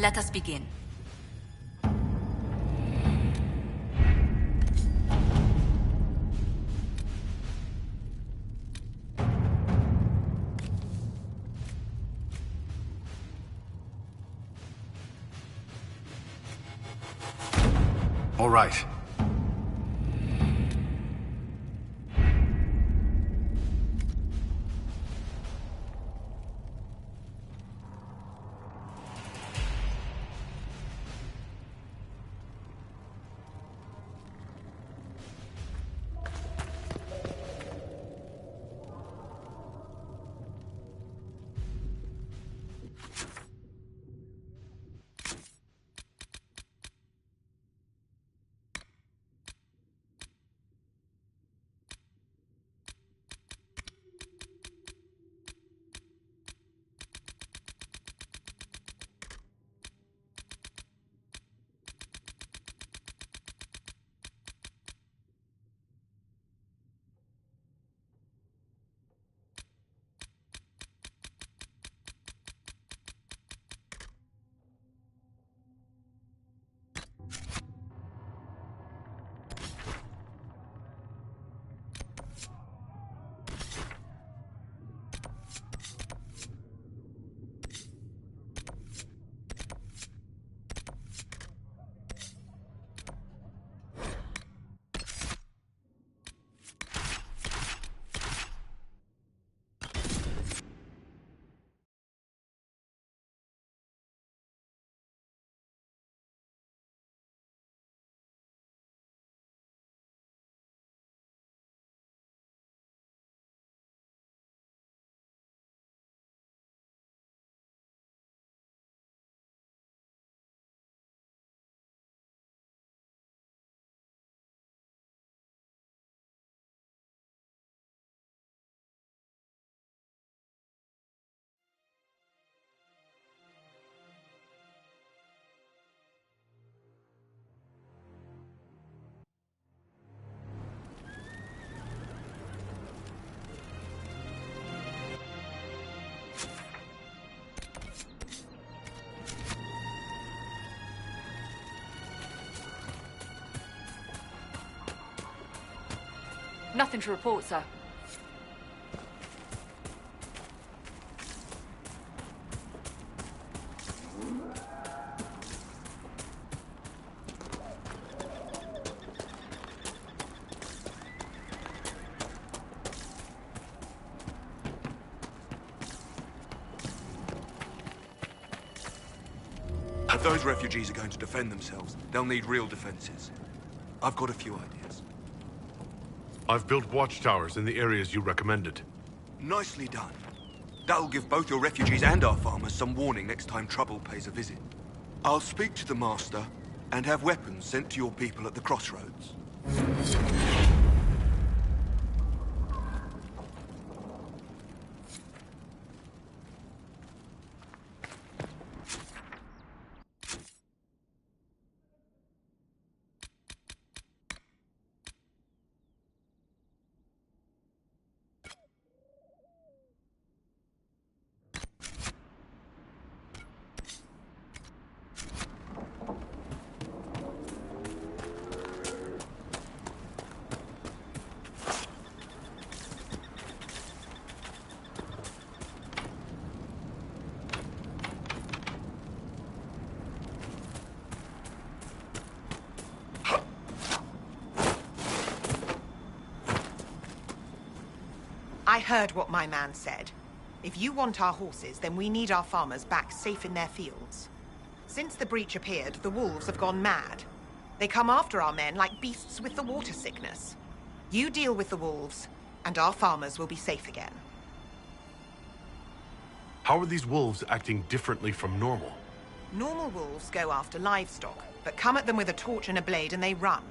Let us begin. All right. Nothing to report, sir. If those refugees are going to defend themselves, they'll need real defenses. I've got a few ideas. I've built watchtowers in the areas you recommended. Nicely done. That'll give both your refugees and our farmers some warning next time trouble pays a visit. I'll speak to the Master and have weapons sent to your people at the crossroads. I heard what my man said. If you want our horses, then we need our farmers back safe in their fields. Since the breach appeared, the wolves have gone mad. They come after our men like beasts with the water sickness. You deal with the wolves, and our farmers will be safe again. How are these wolves acting differently from normal? Normal wolves go after livestock, but come at them with a torch and a blade and they run.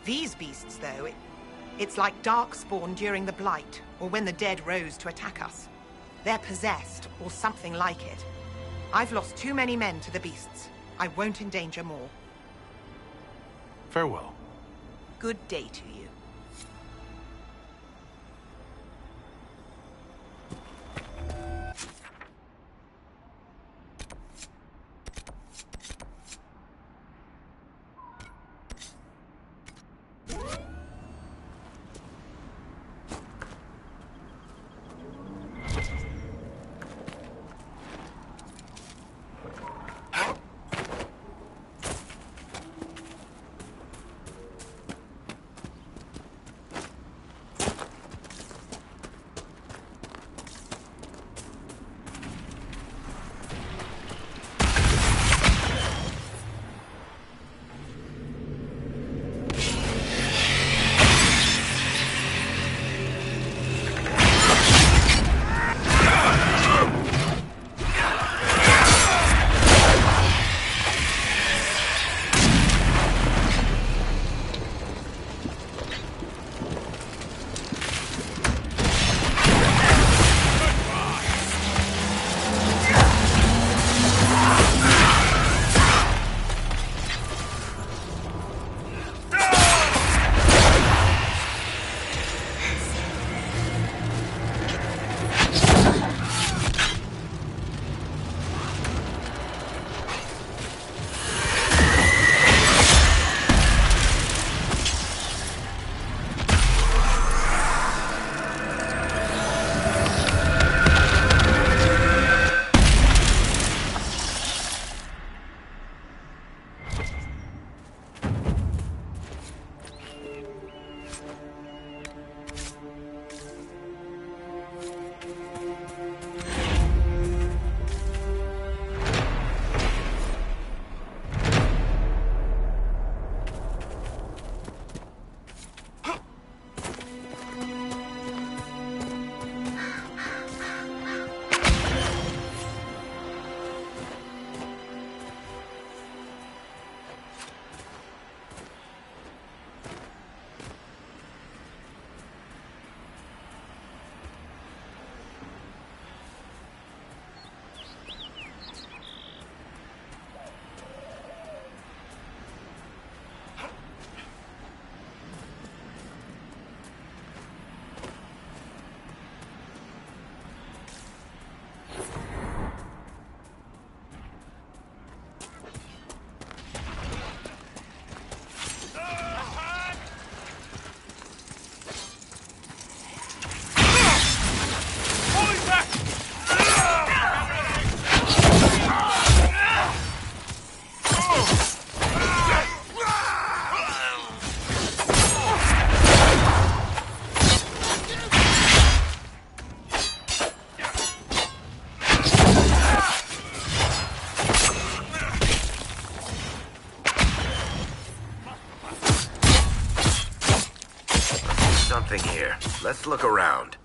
These beasts, though, it's like darkspawn during the Blight, or when the dead rose to attack us. They're possessed, or something like it. I've lost too many men to the beasts. I won't endanger more. Farewell. Good day to you. nothing here. Let's look around.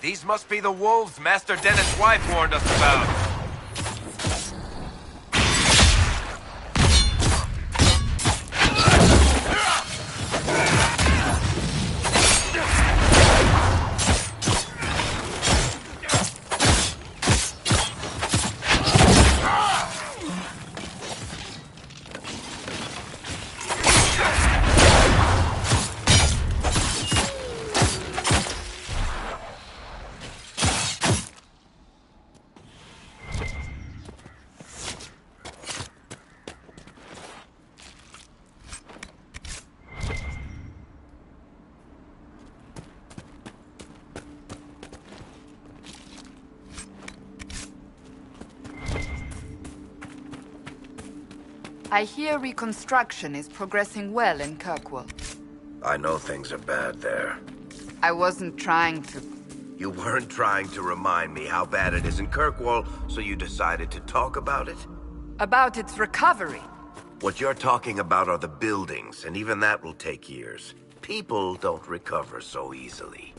These must be the wolves Master Dennett's wife warned us about. I hear reconstruction is progressing well in Kirkwall. I know things are bad there. I wasn't trying to... You weren't trying to remind me how bad it is in Kirkwall, so you decided to talk about it? About its recovery. What you're talking about are the buildings, and even that will take years. People don't recover so easily.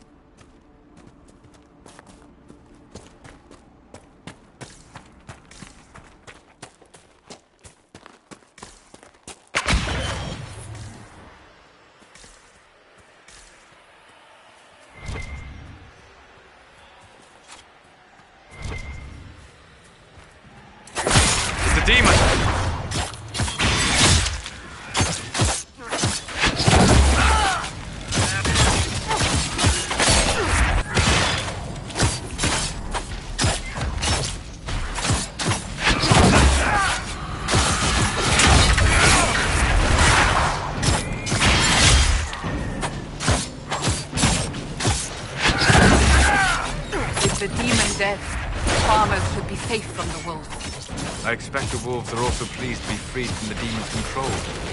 Demon! With the demon dead, farmers should be safe from the wolves. I expect the wolves are also pleased to be freed from the demon's control.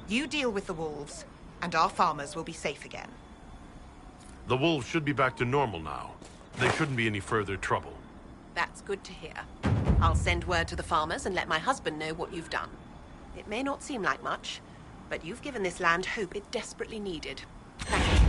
You deal with the wolves, and our farmers will be safe again. The wolves should be back to normal now. There shouldn't be any further trouble. That's good to hear. I'll send word to the farmers and let my husband know what you've done. It may not seem like much, but you've given this land hope it desperately needed. Thank you.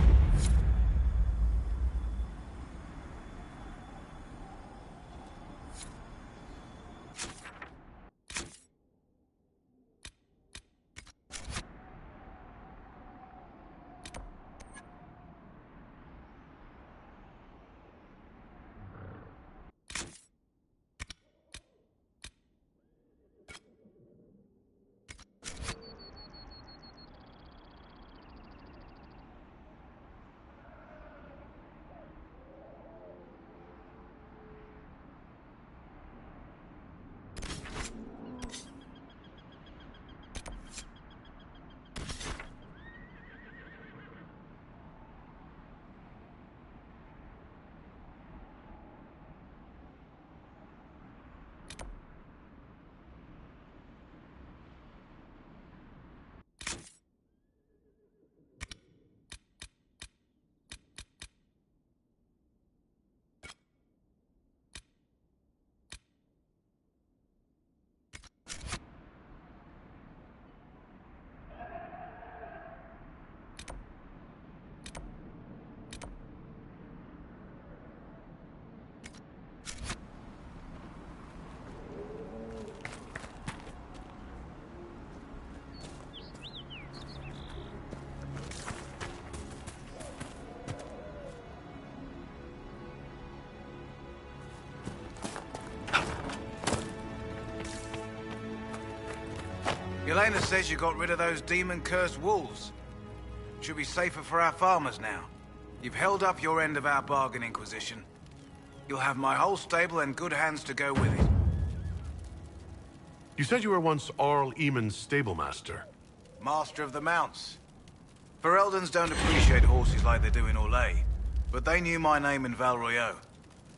Yelena says you got rid of those demon-cursed wolves. Should be safer for our farmers now. You've held up your end of our bargain, Inquisition. You'll have my whole stable and good hands to go with it. You said you were once Arl Eamon's stablemaster. Master of the mounts. Fereldans don't appreciate horses like they do in Orlais, but they knew my name in Val Royeaux.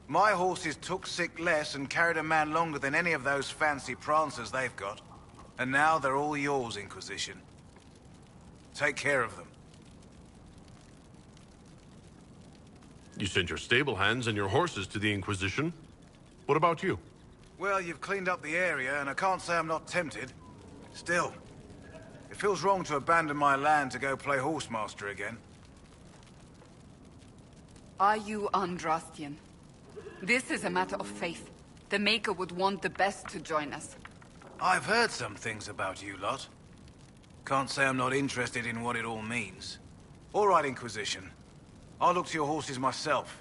My horses took sick less and carried a man longer than any of those fancy prancers they've got. And now they're all yours, Inquisition. Take care of them. You sent your stable hands and your horses to the Inquisition. What about you? Well, you've cleaned up the area, and I can't say I'm not tempted. Still, it feels wrong to abandon my land to go play horsemaster again. Are you Andrastian? This is a matter of faith. The Maker would want the best to join us. I've heard some things about you lot. Can't say I'm not interested in what it all means. All right, Inquisition. I'll look to your horses myself.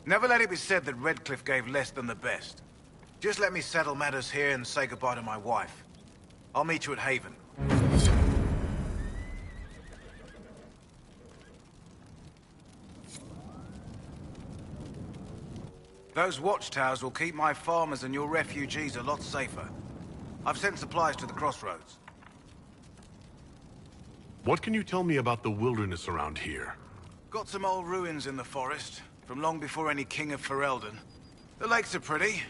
Never let it be said that Redcliffe gave less than the best. Just let me settle matters here and say goodbye to my wife. I'll meet you at Haven. Those watchtowers will keep my farmers and your refugees a lot safer. I've sent supplies to the crossroads. What can you tell me about the wilderness around here? Got some old ruins in the forest, from long before any king of Ferelden. The lakes are pretty,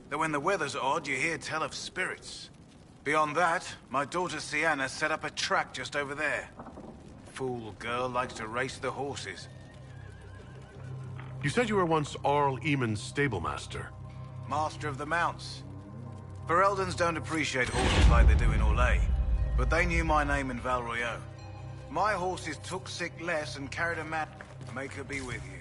though when the weather's odd, you hear tell of spirits. Beyond that, my daughter Sienna set up a track just over there. Fool girl likes to race the horses. You said you were once Arl Eamon's stablemaster. Master of the mounts. Fereldans don't appreciate horses like they do in Orlais, but they knew my name in Val Royeaux. My horses took sick less and carried a man. Make her be with you.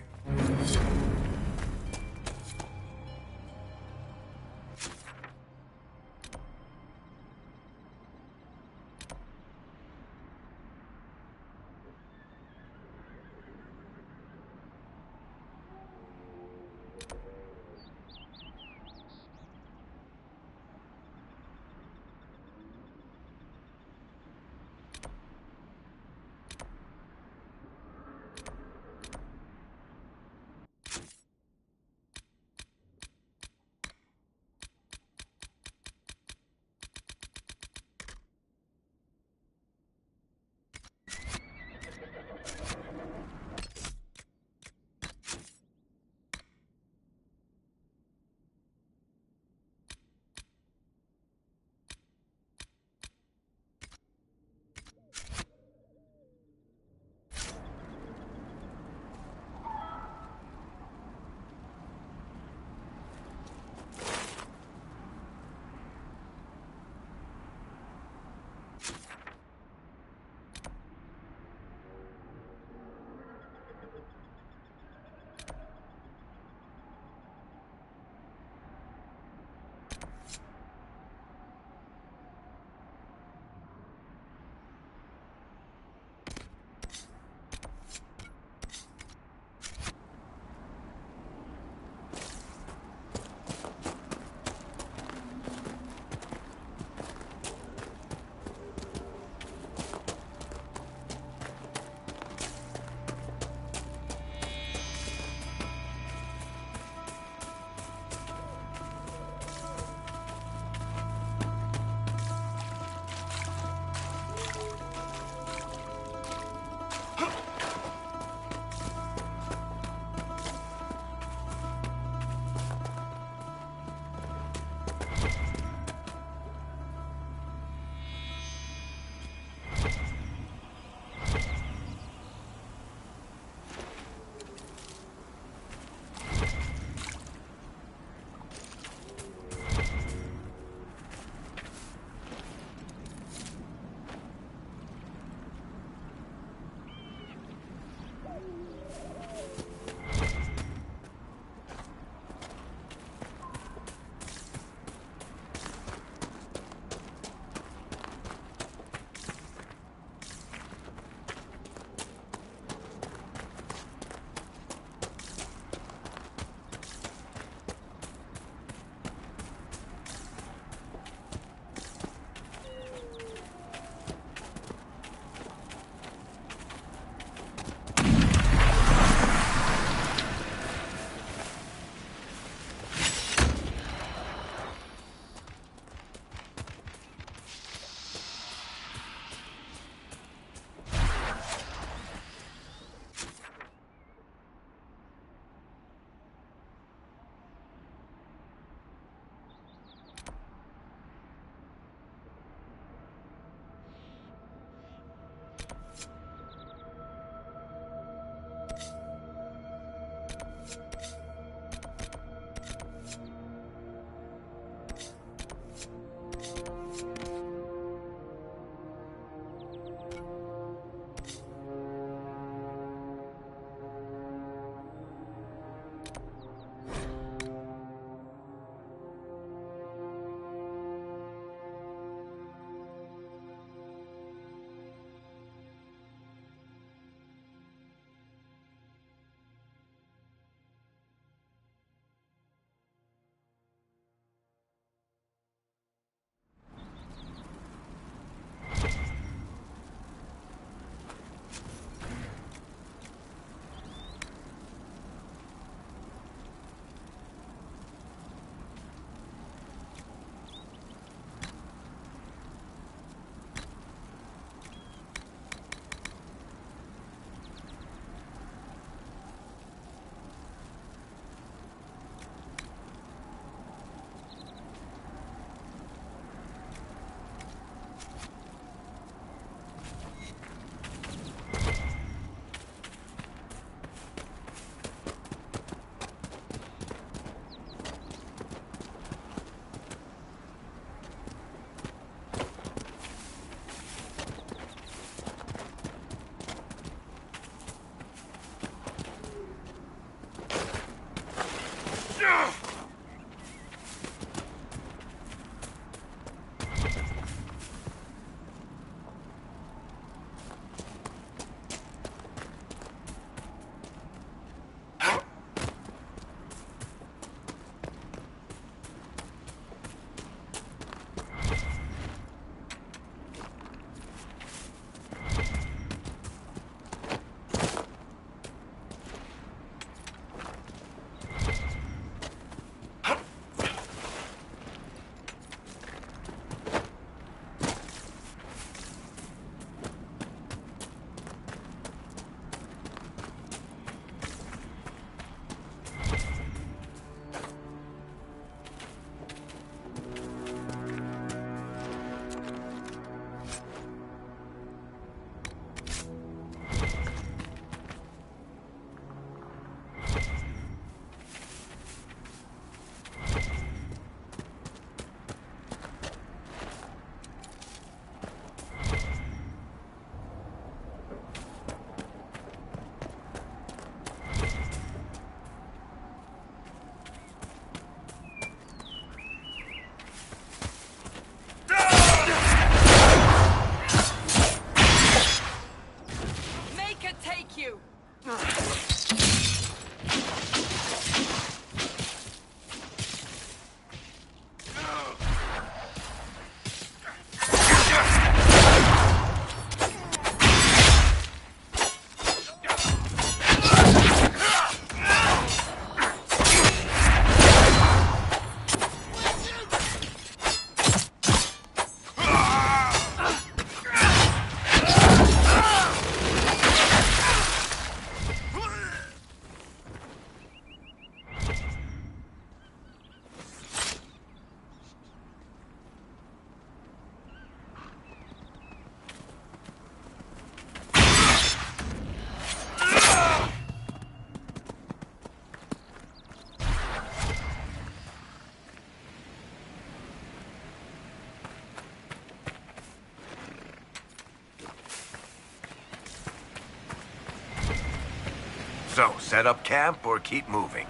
So, set up camp or keep moving?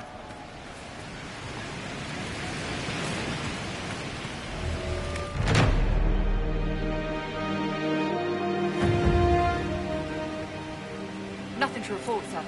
Nothing to report, sir.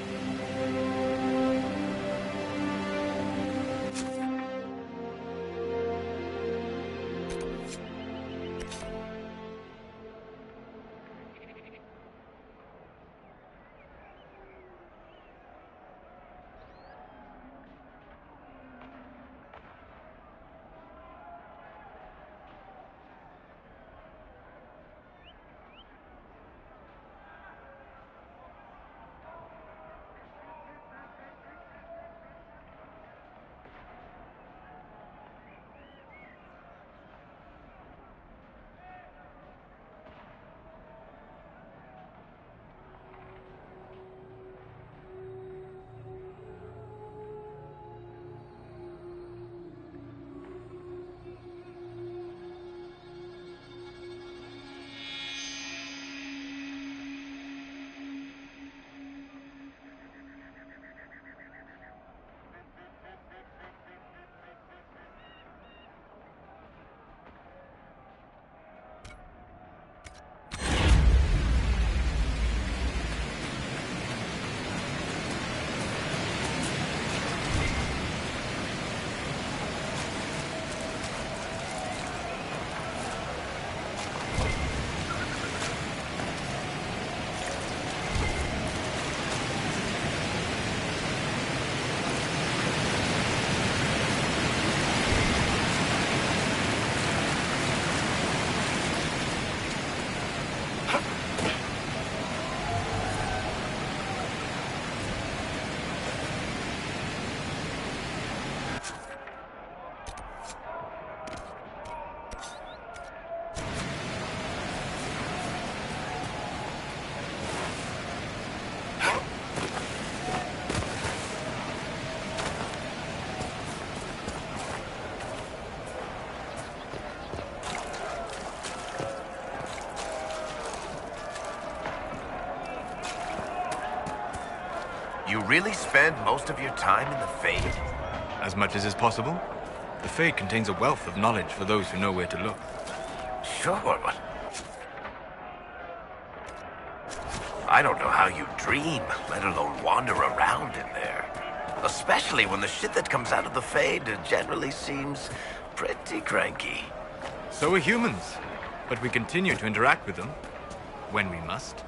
You really spend most of your time in the Fade? As much as is possible. The Fade contains a wealth of knowledge for those who know where to look. Sure, but I don't know how you dream, let alone wander around in there. Especially when the shit that comes out of the Fade generally seems pretty cranky. So are humans. But we continue to interact with them. When we must.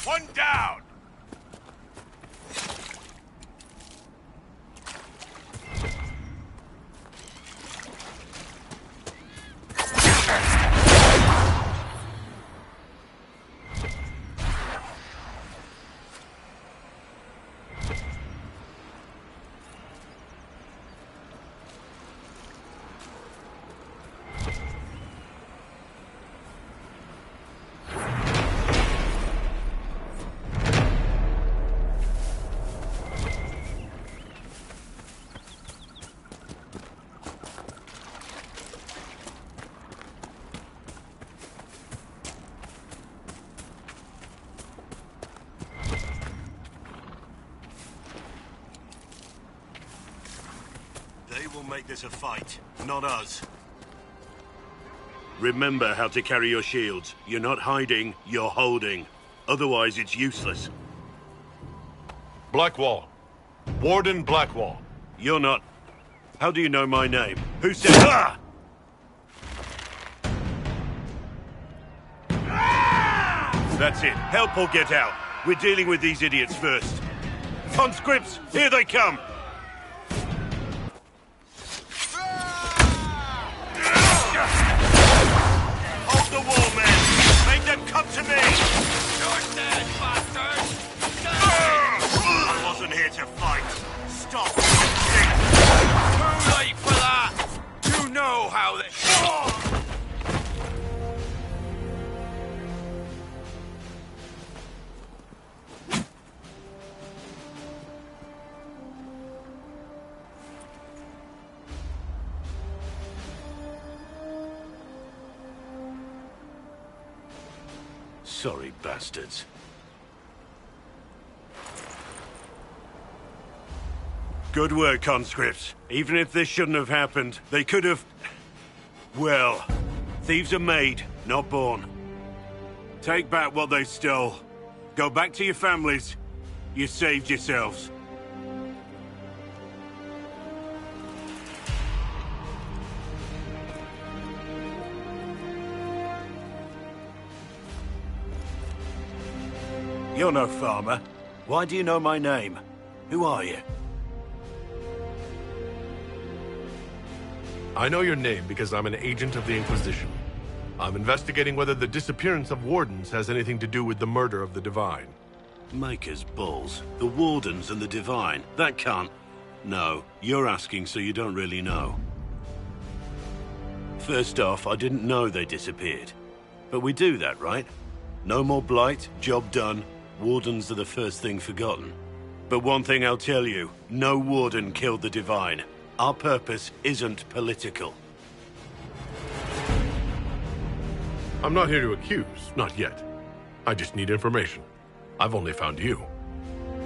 One down! Make this a fight, not us. Remember how to carry your shields. You're not hiding, you're holding. Otherwise, it's useless. Blackwall. Warden Blackwall. You're not. How do you know my name? Who said... Ah! That's it. Help or get out. We're dealing with these idiots first. Conscripts, here they come! Hold the wall, men! Make them come to me! You're dead, bastard! I wasn't here to fight. Stop! Too late for that! You know how they... Sorry, bastards. Good work, conscripts. Even if this shouldn't have happened, they could have... Well, thieves are made, not born. Take back what they stole. Go back to your families. You saved yourselves. You're no farmer. Why do you know my name? Who are you? I know your name because I'm an agent of the Inquisition. I'm investigating whether the disappearance of Wardens has anything to do with the murder of the Divine. Maker's balls. The Wardens and the Divine. That can't... No, you're asking so you don't really know. First off, I didn't know they disappeared. But we do that, right? No more blight, job done. Wardens are the first thing forgotten. But one thing I'll tell you, no Warden killed the Divine. Our purpose isn't political. I'm not here to accuse, not yet. I just need information. I've only found you.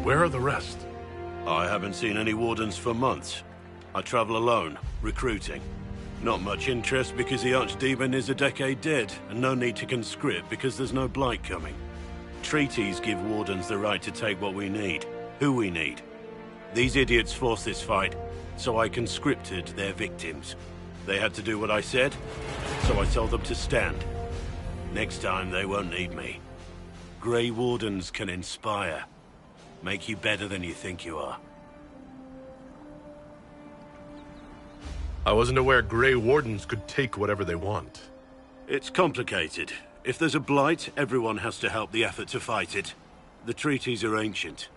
Where are the rest? I haven't seen any Wardens for months. I travel alone, recruiting. Not much interest because the Archdemon is a decade dead, and no need to conscript because there's no blight coming. Treaties give Wardens the right to take what we need, who we need. These idiots forced this fight, so I conscripted their victims. They had to do what I said, so I told them to stand. Next time they won't need me. Grey Wardens can inspire. Make you better than you think you are. I wasn't aware Grey Wardens could take whatever they want. It's complicated. If there's a blight, everyone has to help the effort to fight it. The treaties are ancient.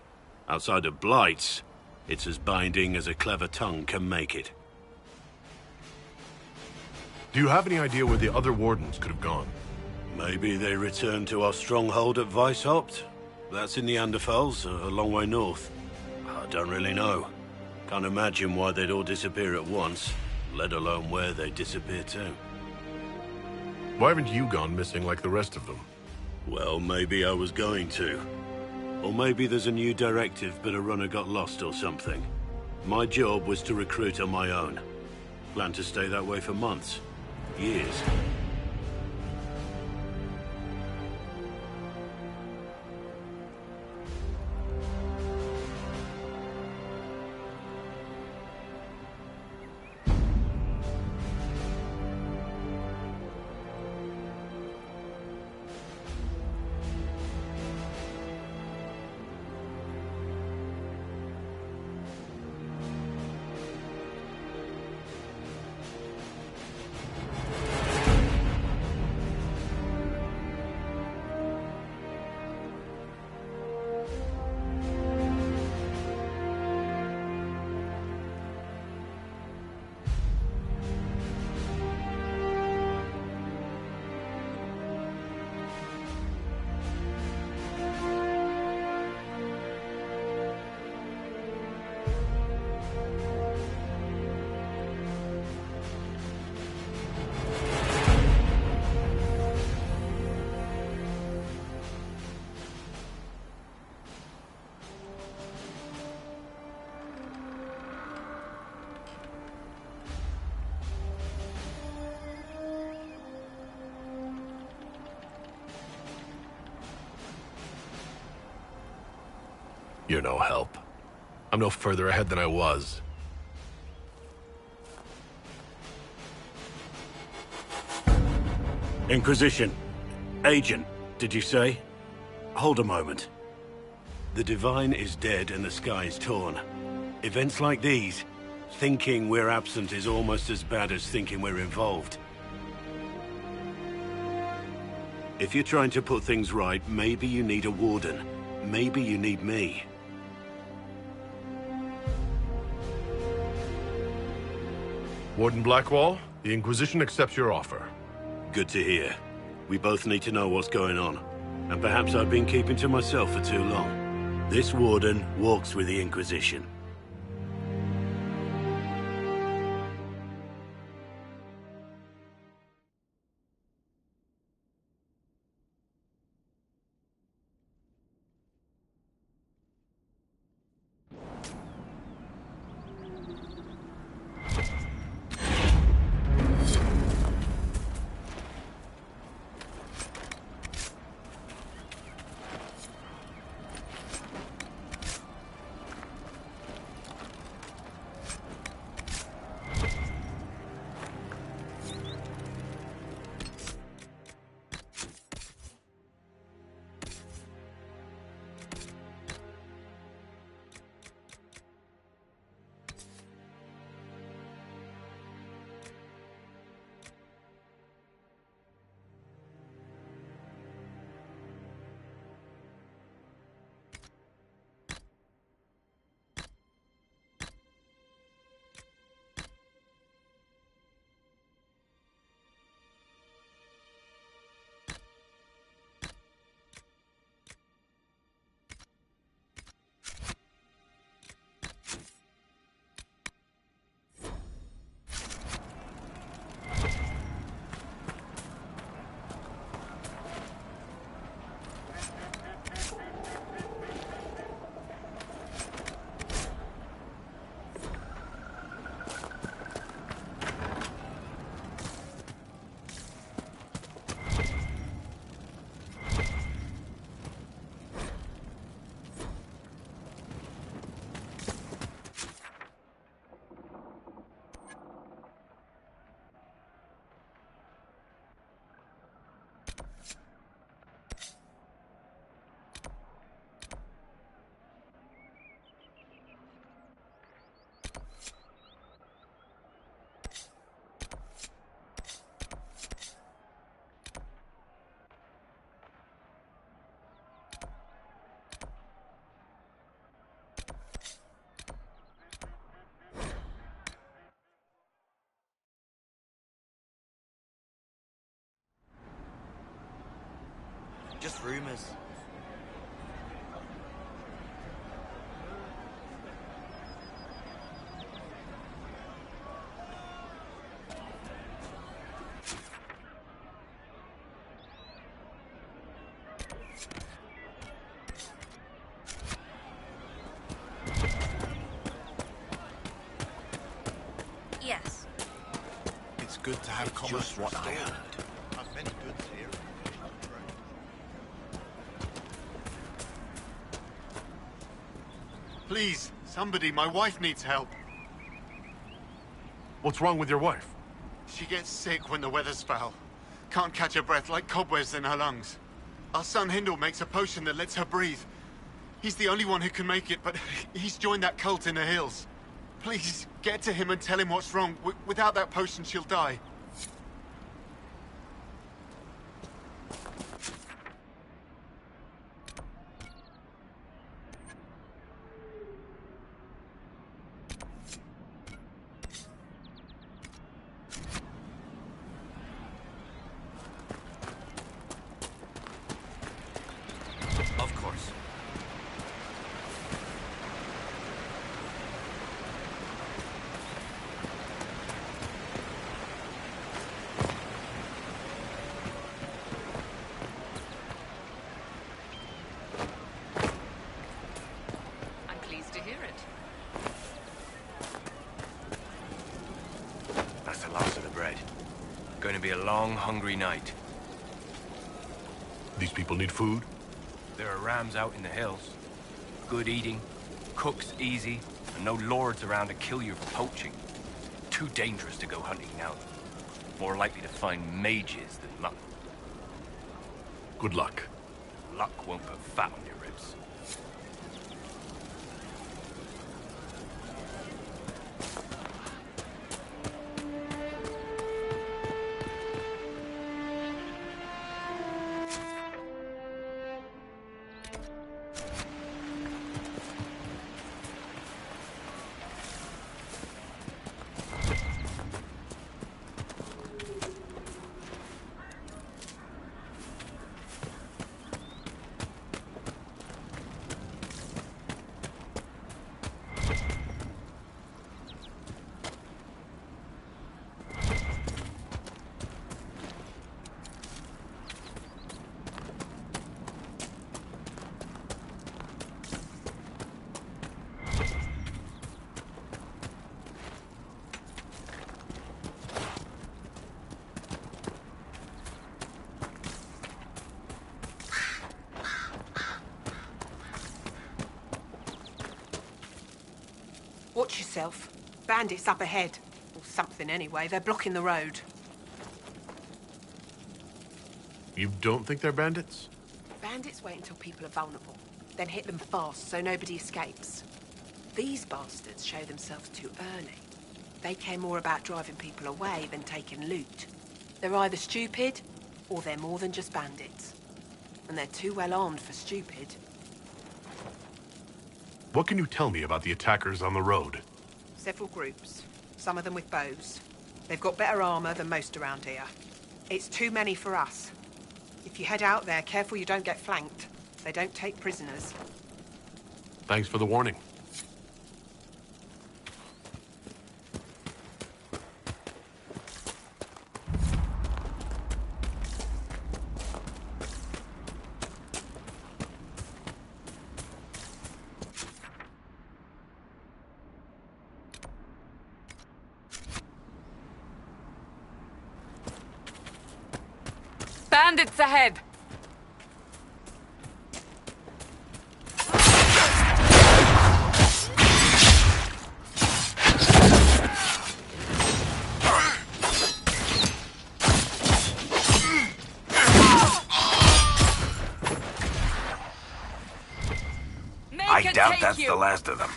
Outside of blights, it's as binding as a clever tongue can make it. Do you have any idea where the other Wardens could have gone? Maybe they returned to our stronghold at Weishaupt? That's in the Anderfels, a long way north. I don't really know. Can't imagine why they'd all disappear at once, let alone where they'd disappear to. Why haven't you gone missing like the rest of them? Well, maybe I was going to. Or maybe there's a new directive but a runner got lost or something. My job was to recruit on my own. Plan to stay that way for months. Years. You're no help. I'm no further ahead than I was. Inquisition. Agent, did you say? Hold a moment. The Divine is dead and the sky is torn. Events like these, thinking we're absent is almost as bad as thinking we're involved. If you're trying to put things right, maybe you need a warden. Maybe you need me. Warden Blackwall, the Inquisition accepts your offer. Good to hear. We both need to know what's going on. And perhaps I've been keeping to myself for too long. This warden walks with the Inquisition. Just rumors. Yes. It's good to have commerce. Just what I heard. I've many goods here. Please, somebody, my wife needs help. What's wrong with your wife? She gets sick when the weather's foul. Can't catch her breath, like cobwebs in her lungs. Our son Hindle makes a potion that lets her breathe. He's the only one who can make it, but he's joined that cult in the hills. Please, get to him and tell him what's wrong. Without that potion, she'll die. Of course. I'm pleased to hear it. That's the last of the bread. Going to be a long, hungry night. These people need food? There are rams out in the hills. Good eating, cooks easy, and no lords around to kill you for poaching. Too dangerous to go hunting now. More likely to find mages than luck. Good luck. Luck won't put fat on your ribs. Watch yourself. Bandits up ahead. Or something anyway. They're blocking the road. You don't think they're bandits? Bandits wait until people are vulnerable, then hit them fast so nobody escapes. These bastards show themselves too early. They care more about driving people away than taking loot. They're either stupid, or they're more than just bandits. And they're too well armed for stupid. What can you tell me about the attackers on the road? Several groups. Some of them with bows. They've got better armor than most around here. It's too many for us. If you head out there, careful you don't get flanked. They don't take prisoners. Thanks for the warning. Bandits ahead! I doubt that's the last of them.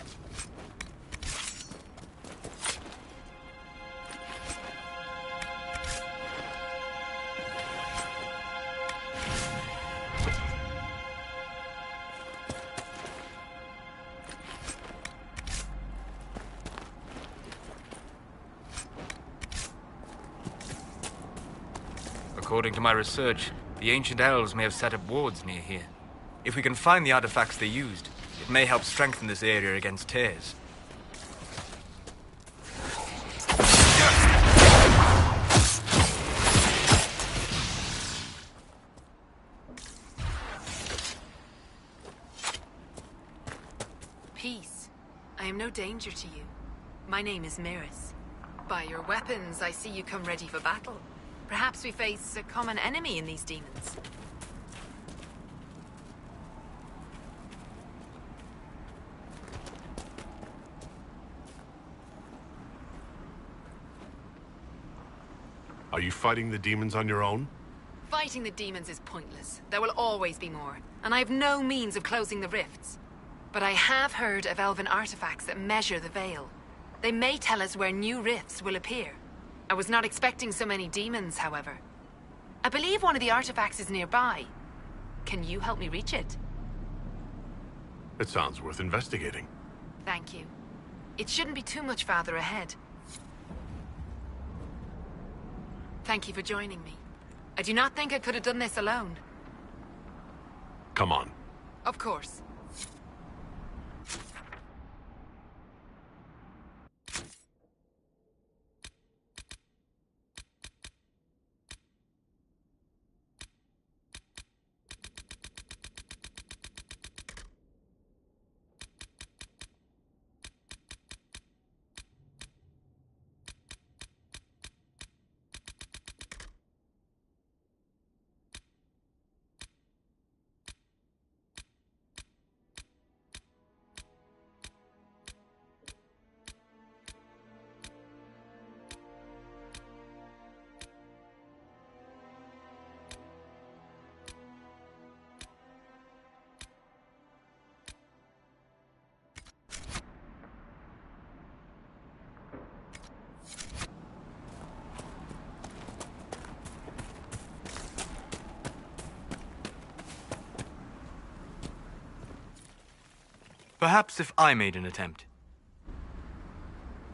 According to my research, The ancient elves may have set up wards near here. If we can find the artifacts they used, it may help strengthen this area against tears. Peace. I am no danger to you. My name is Miris. By your weapons, I see you come ready for battle. Perhaps we face a common enemy in these demons. Are you fighting the demons on your own? Fighting the demons is pointless. There will always be more, and I have no means of closing the rifts. But I have heard of elven artifacts that measure the veil. They may tell us where new rifts will appear. I was not expecting so many demons, however. I believe one of the artifacts is nearby. Can you help me reach it? It sounds worth investigating. Thank you. It shouldn't be too much farther ahead. Thank you for joining me. I do not think I could have done this alone. Come on. Of course. Perhaps if I made an attempt.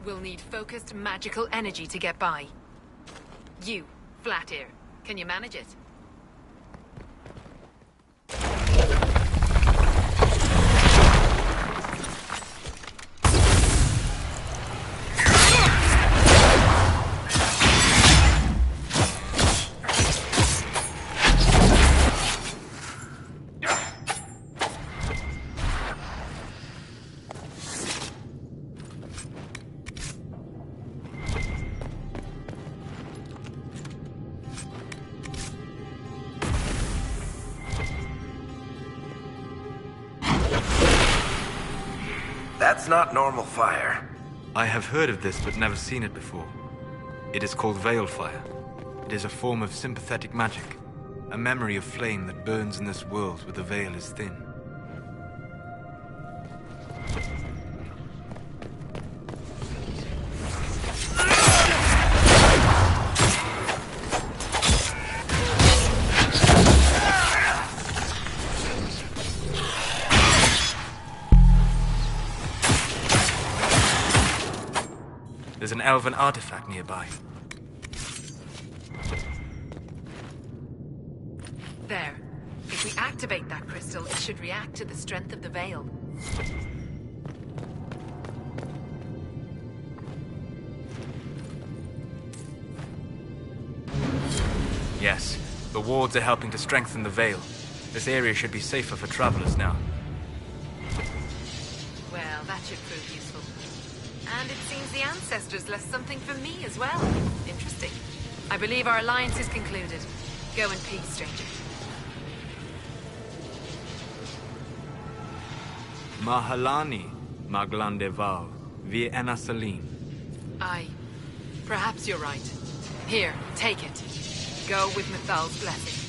We'll need focused magical energy to get by. You, Flat Ear, can you manage it? That's not normal fire. I have heard of this, but never seen it before. It is called Veil Fire. It is a form of sympathetic magic. A memory of flame that burns in this world where the veil is thin. There's an elven artifact nearby. There. If we activate that crystal, it should react to the strength of the veil. Yes, the wards are helping to strengthen the veil. This area should be safer for travelers now. Well, that should prove useful. And it seems the ancestors left something for me as well. Interesting. I believe our alliance is concluded. Go in peace, stranger. Mahalani, Maglandeval, Vi Enasalim. Aye. Perhaps you're right. Here, take it. Go with Mithal's blessing.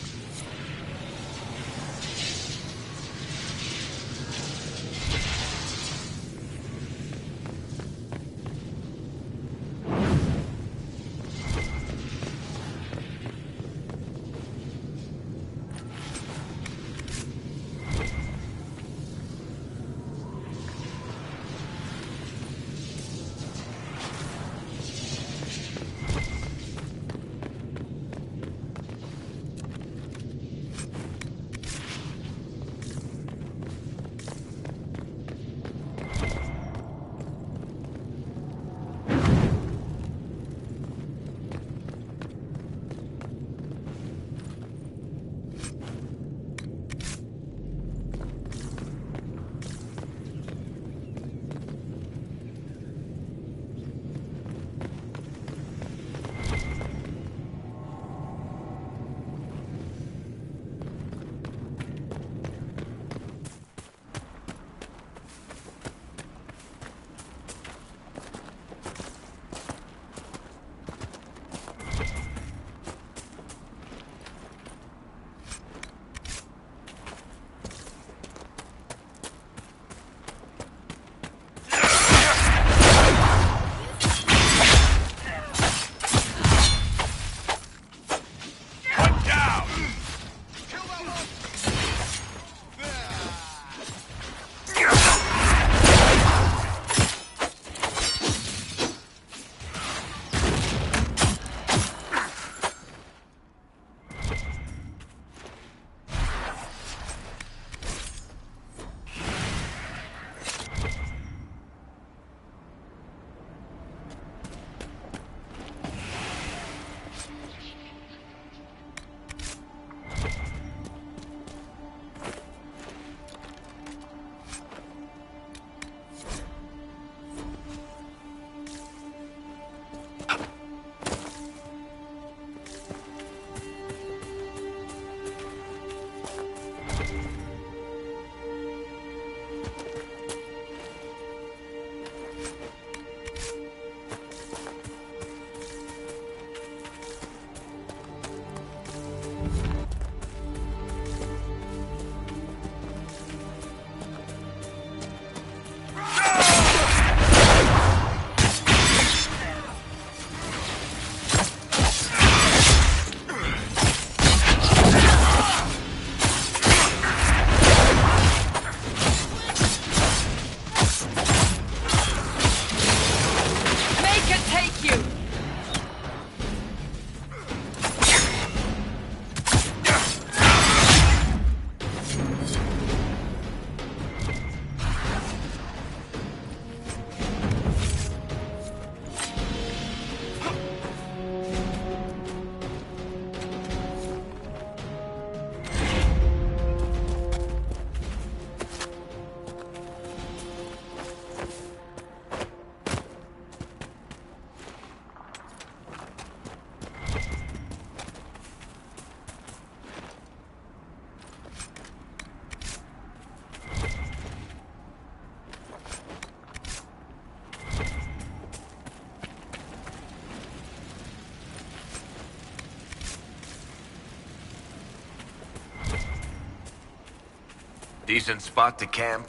Decent spot to camp?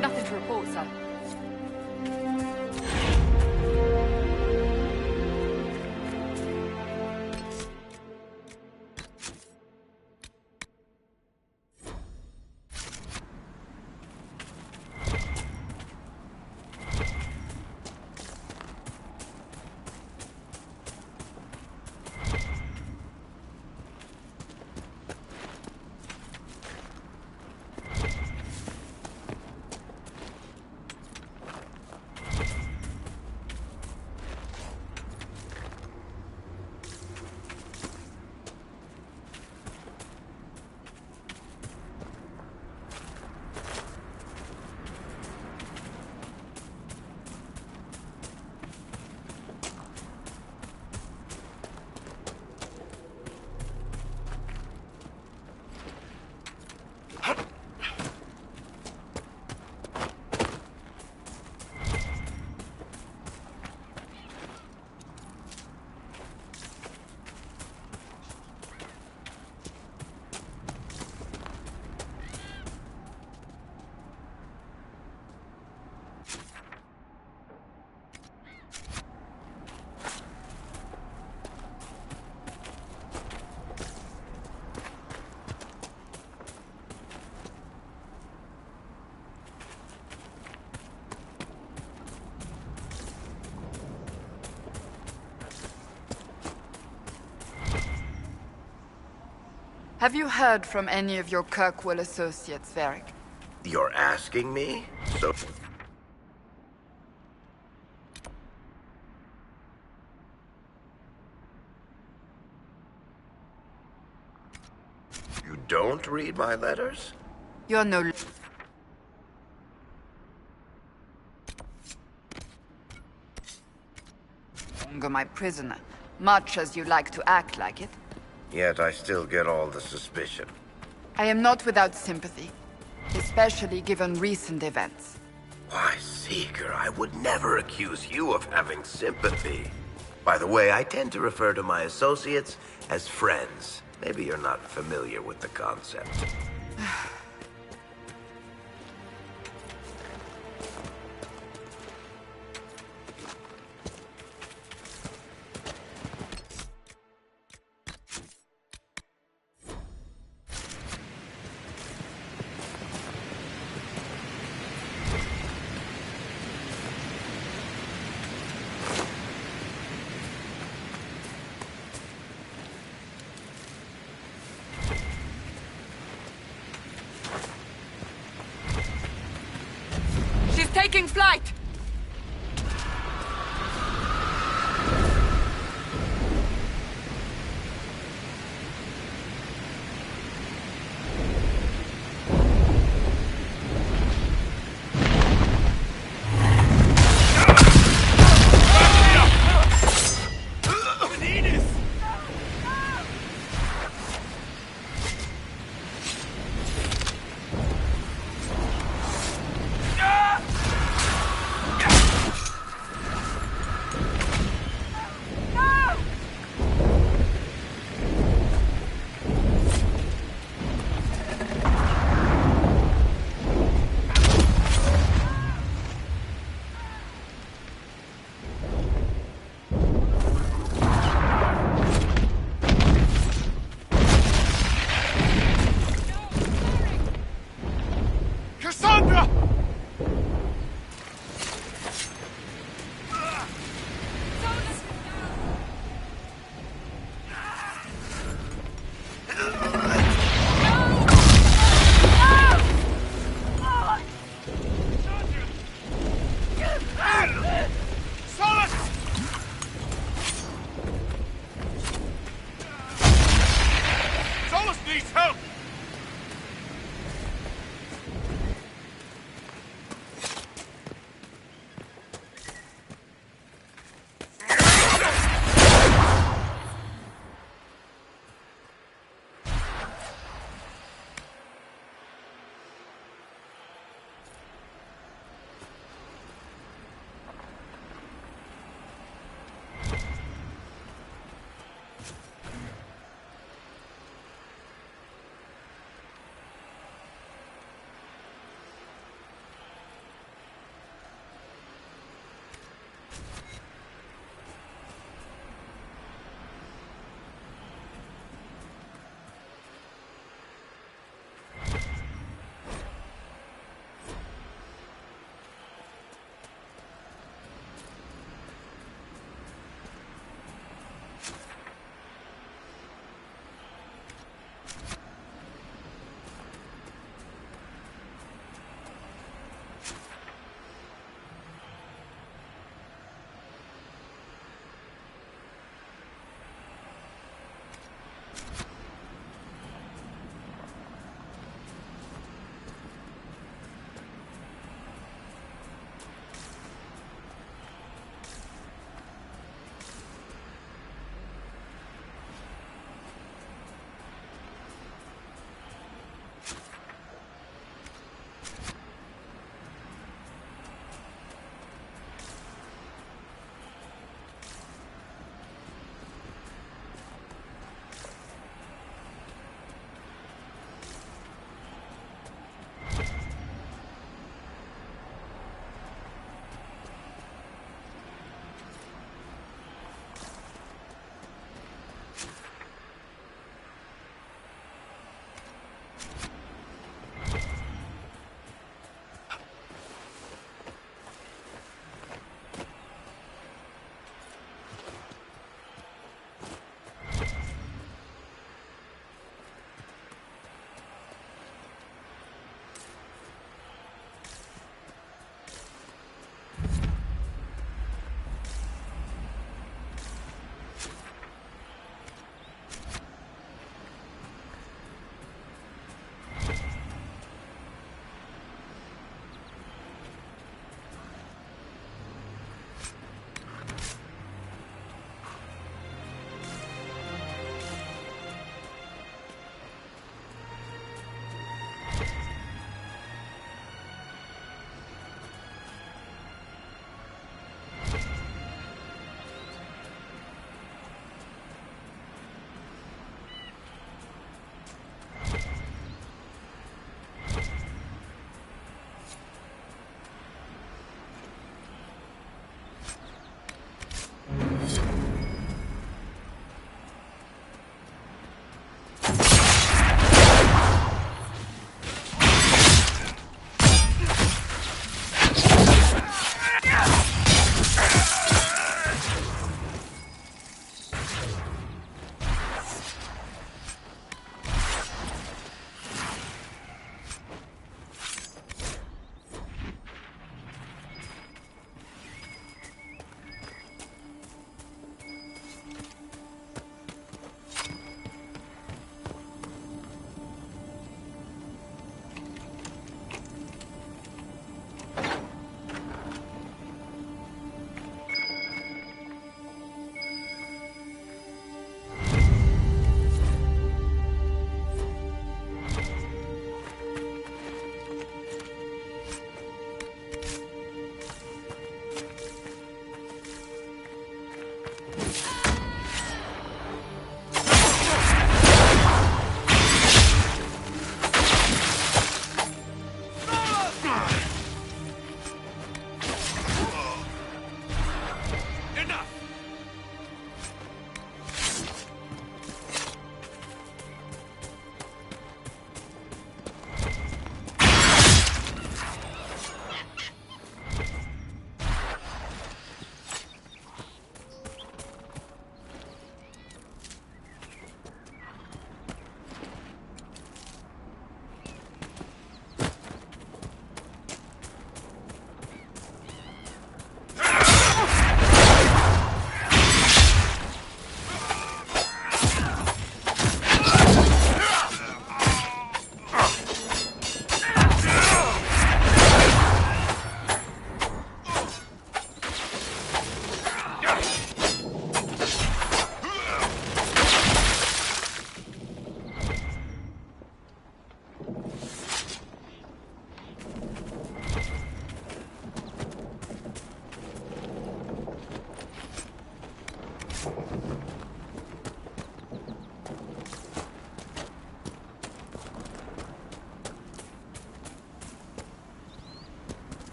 Nothing to report, sir. Have you heard from any of your Kirkwall associates, Varric? You're asking me? So... You don't read my letters? You're no longer my prisoner, much as you like to act like it. Yet I still get all the suspicion. I am not without sympathy, especially given recent events. Why, Seeker, I would never accuse you of having sympathy. By the way, I tend to refer to my associates as friends. Maybe you're not familiar with the concept. Taking flight!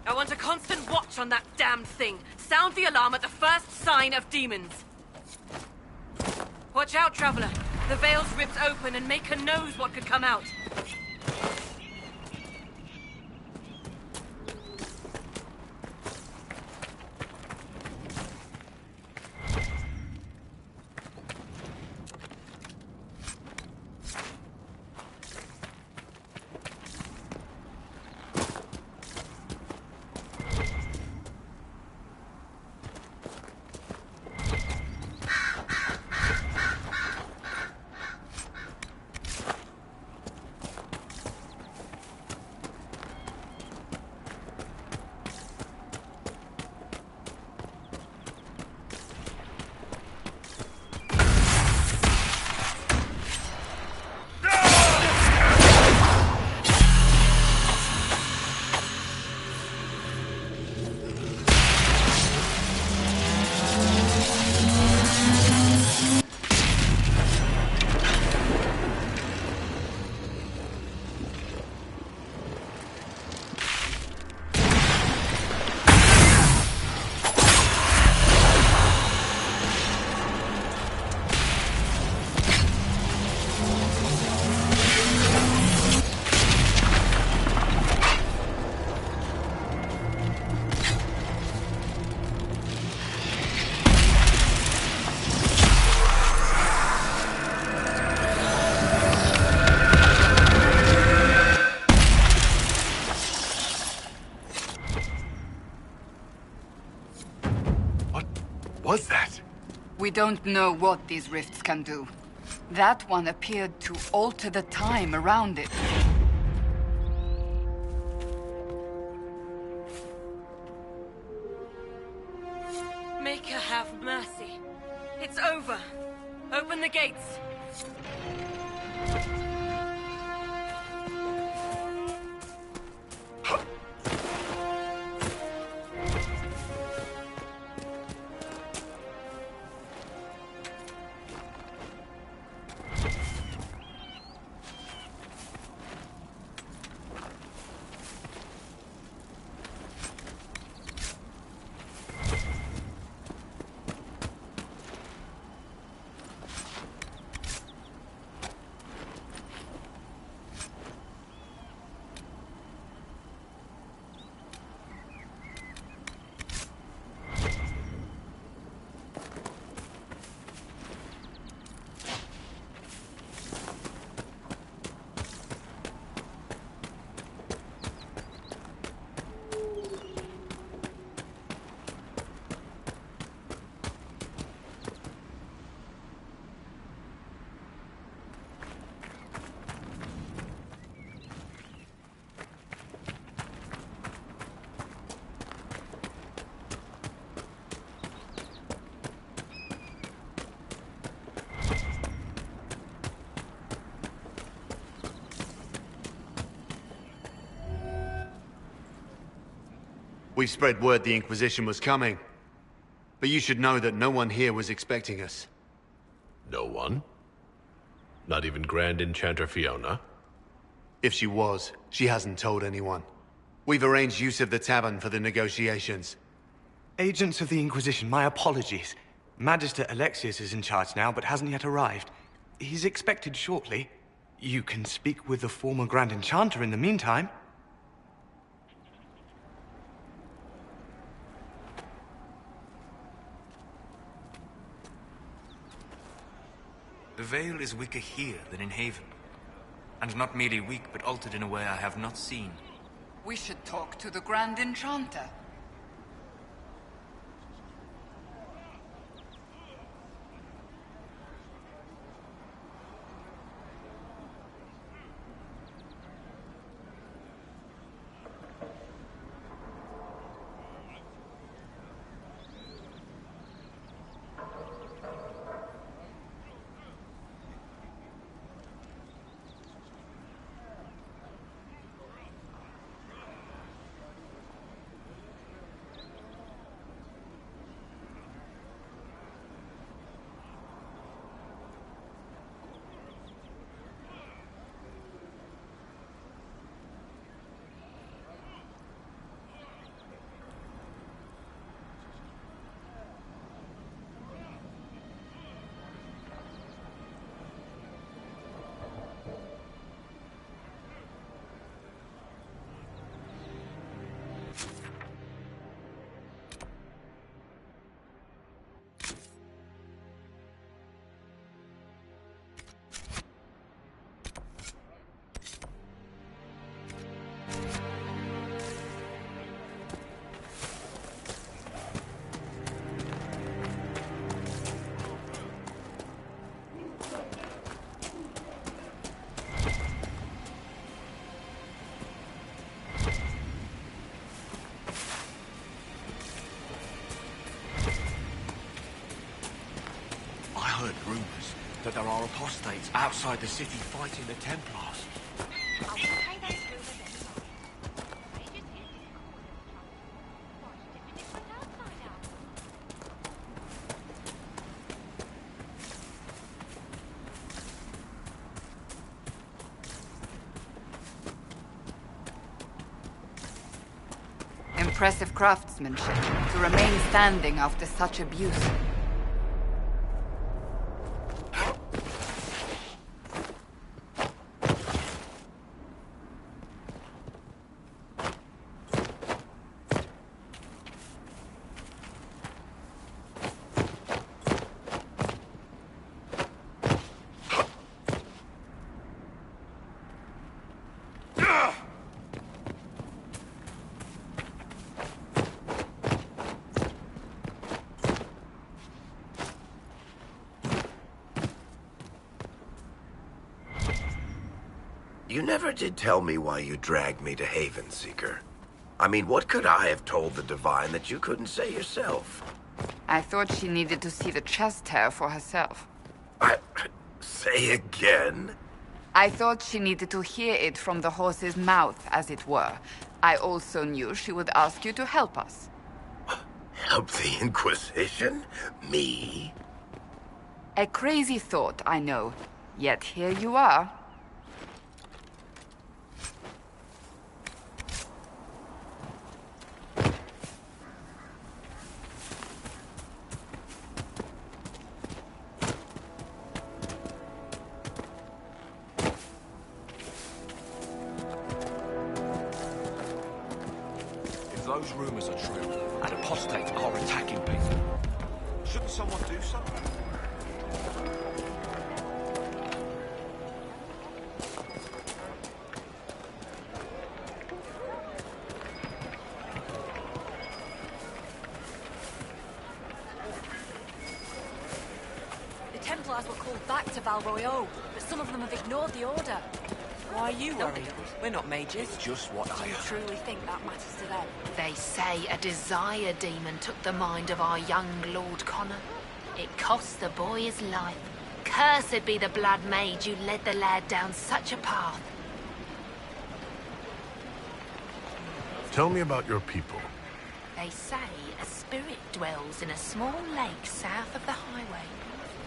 I want a constant watch on that damned thing. Sound the alarm at the first sign of demons. Watch out, Traveler. The veil's ripped open and Maker knows what could come out. Was that? We don't know what these rifts can do. That one appeared to alter the time around it. Maker have mercy. It's over. Open the gates. We spread word the Inquisition was coming. But you should know that no one here was expecting us. No one? Not even Grand Enchanter Fiona? If she was, she hasn't told anyone. We've arranged use of the tavern for the negotiations. Agents of the Inquisition, my apologies. Magister Alexius is in charge now, but hasn't yet arrived. He's expected shortly. You can speak with the former Grand Enchanter in the meantime. The veil is weaker here than in Haven. And not merely weak, but altered in a way I have not seen. We should talk to the Grand Enchanter. heard rumors that there are apostates outside the city fighting the Templars. Impressive craftsmanship to remain standing after such abuse. You never did tell me why you dragged me to Haven, Seeker. I mean, what could I have told the Divine that you couldn't say yourself? I thought she needed to see the chest hair for herself. Say again? I thought she needed to hear it from the horse's mouth, as it were. I also knew she would ask you to help us. Help the Inquisition? Me? A crazy thought, I know. Yet here you are. Those rumors are true, and apostates are attacking people. Shouldn't someone do something? The Templars were called back to Val Royeaux, but some of them have ignored the order. Why are you worried? We're not mages. It's just what I Do you heard. truly think that matters to them? They say a desire demon took the mind of our young Lord Connor. It cost the boy his life. Cursed be the blood mage who led the lad down such a path. Tell me about your people. They say a spirit dwells in a small lake south of the highway.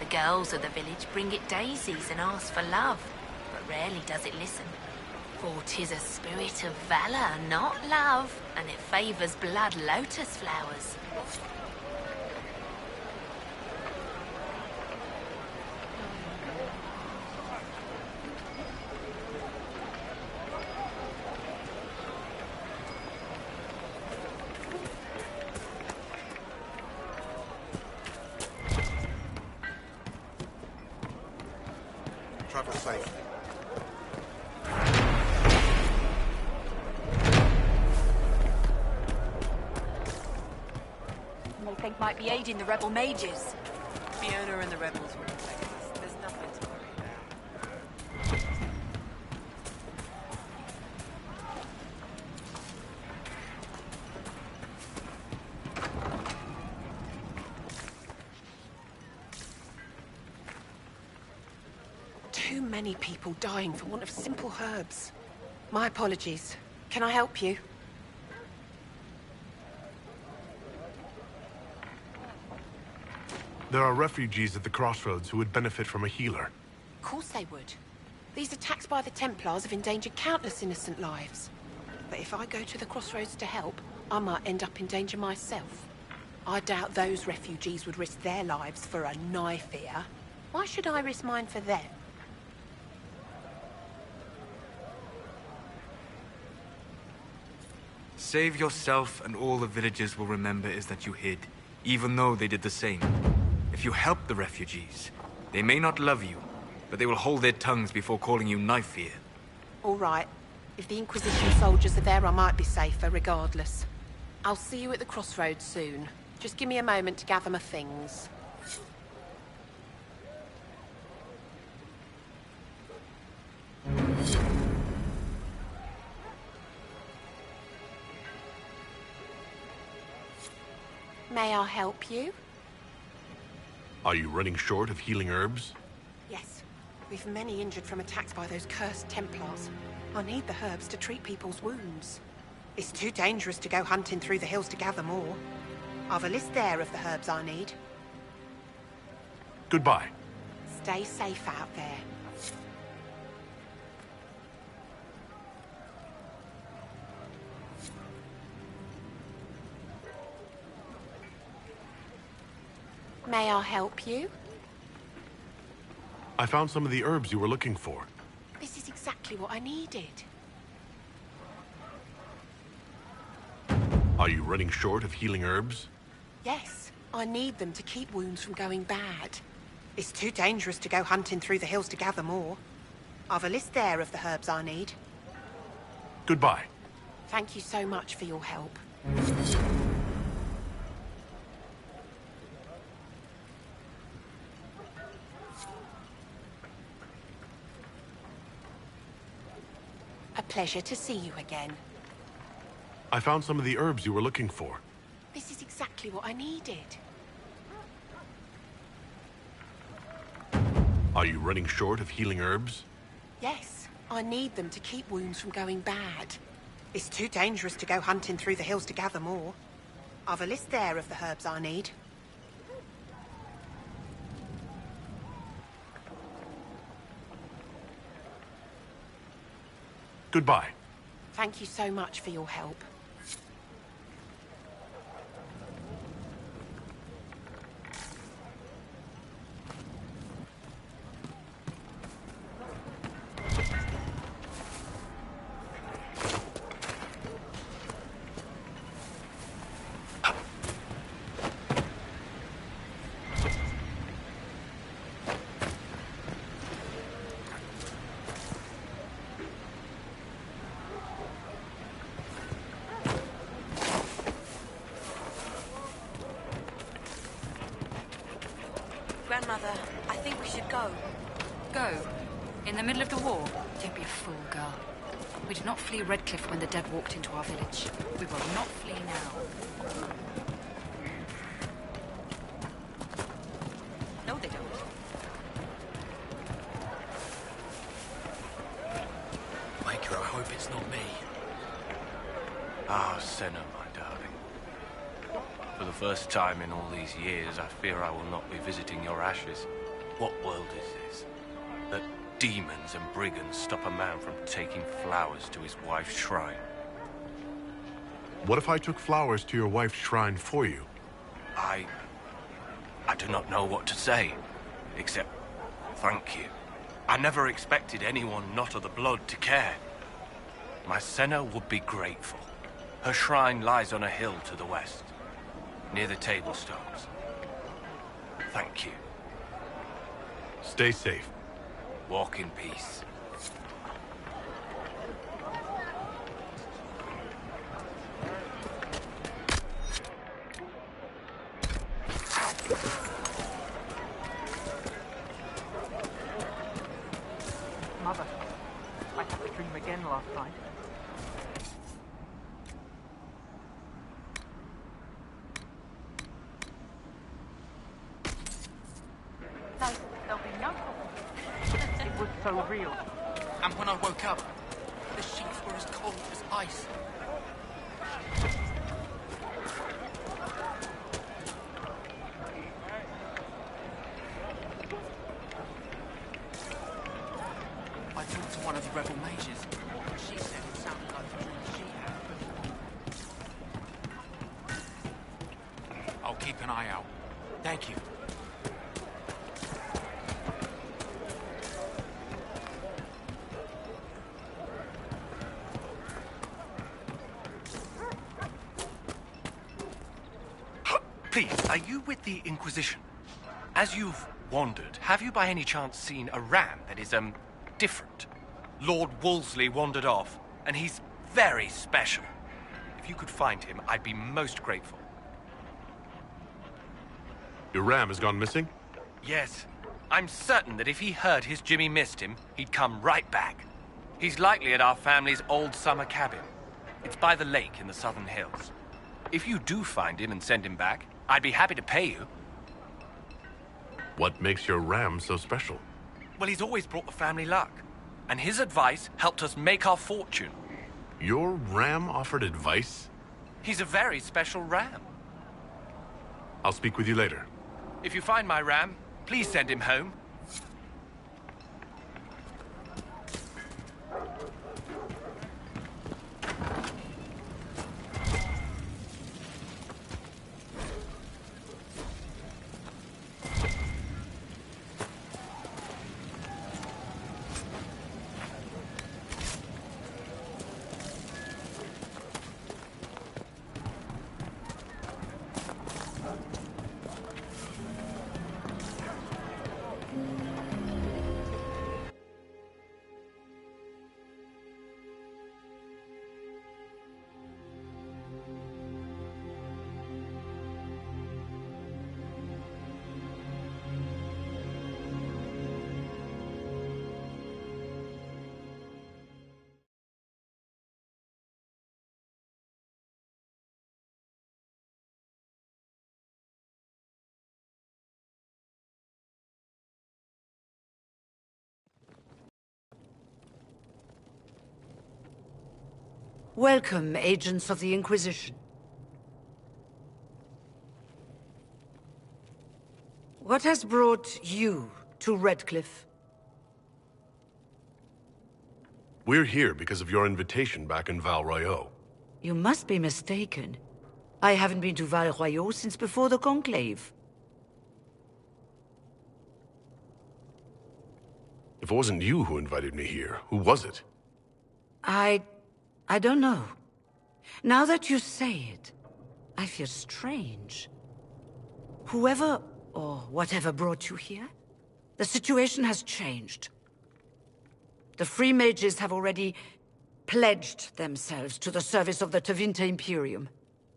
The girls of the village bring it daisies and ask for love, but rarely does it listen. For 'tis a spirit of valor, not love, and it favors blood lotus flowers. Travel safe. They think might be aiding the rebel mages. Fiona and the rebels will protect us. There's nothing to worry about. Too many people dying for want of simple herbs. My apologies. Can I help you? There are refugees at the crossroads who would benefit from a healer. Of course they would. These attacks by the Templars have endangered countless innocent lives. But if I go to the crossroads to help, I might end up in danger myself. I doubt those refugees would risk their lives for a knife here. Why should I risk mine for them? Save yourself, and all the villagers will remember is that you hid, even though they did the same. If you help the refugees, they may not love you, but they will hold their tongues before calling you knife ear. All right. If the Inquisition soldiers are there, I might be safer regardless. I'll see you at the crossroads soon. Just give me a moment to gather my things. May I help you? Are you running short of healing herbs? Yes. We've many injured from attacks by those cursed Templars. I need the herbs to treat people's wounds. It's too dangerous to go hunting through the hills to gather more. I've a list there of the herbs I need. Goodbye. Stay safe out there. May I help you? I found some of the herbs you were looking for. This is exactly what I needed. Are you running short of healing herbs? Yes, I need them to keep wounds from going bad. It's too dangerous to go hunting through the hills to gather more. I've a list there of the herbs I need. Goodbye. Thank you so much for your help. A pleasure to see you again. I found some of the herbs you were looking for. This is exactly what I needed. Are you running short of healing herbs? Yes, I need them to keep wounds from going bad. It's too dangerous to go hunting through the hills to gather more. I've a list there of the herbs I need. Goodbye. Thank you so much for your help. Grandmother, I think we should go. Go? In the middle of the war? Don't be a fool, girl. We did not flee Redcliffe when the dead walked into our village. We will not flee now. No, they don't. Waker, I hope it's not me. Ah, Senna, my darling. For the first time in all these years, I fear I will not be visiting your ashes. What world is this? That demons and brigands stop a man from taking flowers to his wife's shrine. What if I took flowers to your wife's shrine for you? I do not know what to say, except thank you. I never expected anyone not of the blood to care. My Senna would be grateful. Her shrine lies on a hill to the west, near the tablstones. Thank you. Stay safe. Walk in peace. Mother, I had the dream again last night. No, there'll be no problem. It was so real. And when I woke up, the sheets were as cold as ice. I talked to one of the rebel mages. She said it sounded like the dream she had. I'll keep an eye out. Thank you. Please, are you with the Inquisition? As you've wandered, have you by any chance seen a ram that is, different? Lord Wolseley wandered off, and he's very special. If you could find him, I'd be most grateful. Your ram has gone missing? Yes. I'm certain that if he heard his Jimmy missed him, he'd come right back. He's likely at our family's old summer cabin. It's by the lake in the southern hills. If you do find him and send him back, I'd be happy to pay you. What makes your ram so special? Well, he's always brought the family luck. And his advice helped us make our fortune. Your ram offered advice? He's a very special ram. I'll speak with you later. If you find my ram, please send him home. Welcome, agents of the Inquisition. What has brought you to Redcliffe? We're here because of your invitation back in Val Royeaux. You must be mistaken. I haven't been to Val Royeaux since before the Conclave. If it wasn't you who invited me here, who was it? I don't know. Now that you say it, I feel strange. Whoever or whatever brought you here, the situation has changed. The Free Mages have already pledged themselves to the service of the Tevinter Imperium.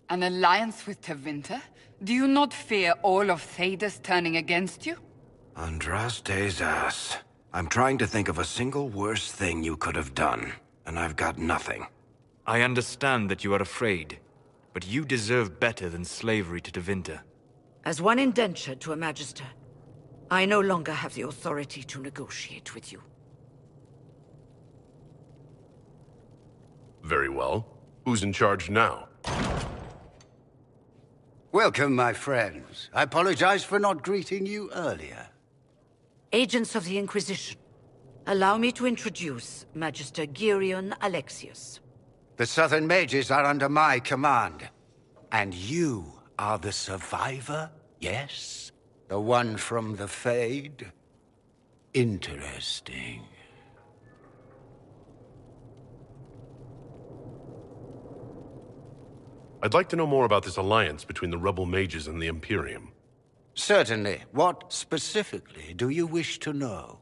An alliance with Tevinter? Do you not fear all of Thedas turning against you? Andraste's ass. I'm trying to think of a single worse thing you could have done, and I've got nothing. I understand that you are afraid, but you deserve better than slavery to Tevinter. As one indentured to a Magister, I no longer have the authority to negotiate with you. Very well. Who's in charge now? Welcome, my friends. I apologize for not greeting you earlier. Agents of the Inquisition, allow me to introduce Magister Girion Alexius. The Southern Mages are under my command. And you are the survivor, yes? The one from the Fade? Interesting. I'd like to know more about this alliance between the rebel mages and the Imperium. Certainly. What specifically do you wish to know?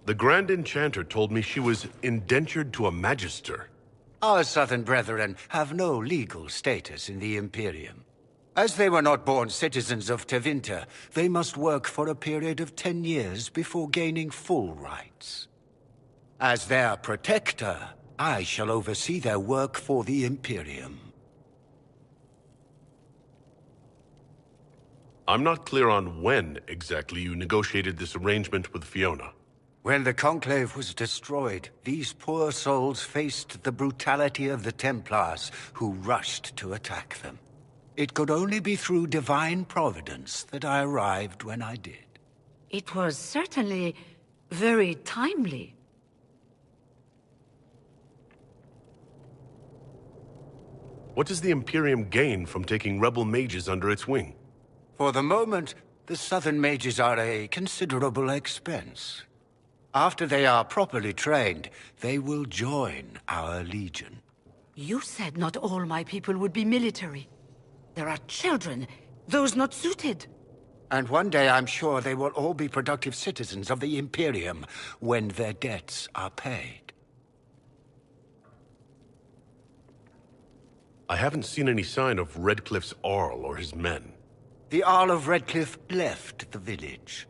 The Grand Enchanter told me she was indentured to a Magister. Our Southern brethren have no legal status in the Imperium. As they were not born citizens of Tevinter, they must work for a period of 10 years before gaining full rights. As their protector, I shall oversee their work for the Imperium. I'm not clear on when exactly you negotiated this arrangement with Fiona. When the Conclave was destroyed, these poor souls faced the brutality of the Templars, who rushed to attack them. It could only be through divine providence that I arrived when I did. It was certainly very timely. What does the Imperium gain from taking rebel mages under its wing? For the moment, the Southern Mages are a considerable expense. After they are properly trained, they will join our Legion. You said not all my people would be military. There are children, those not suited. And one day I'm sure they will all be productive citizens of the Imperium when their debts are paid. I haven't seen any sign of Redcliffe's Arl or his men. The Arl of Redcliffe left the village.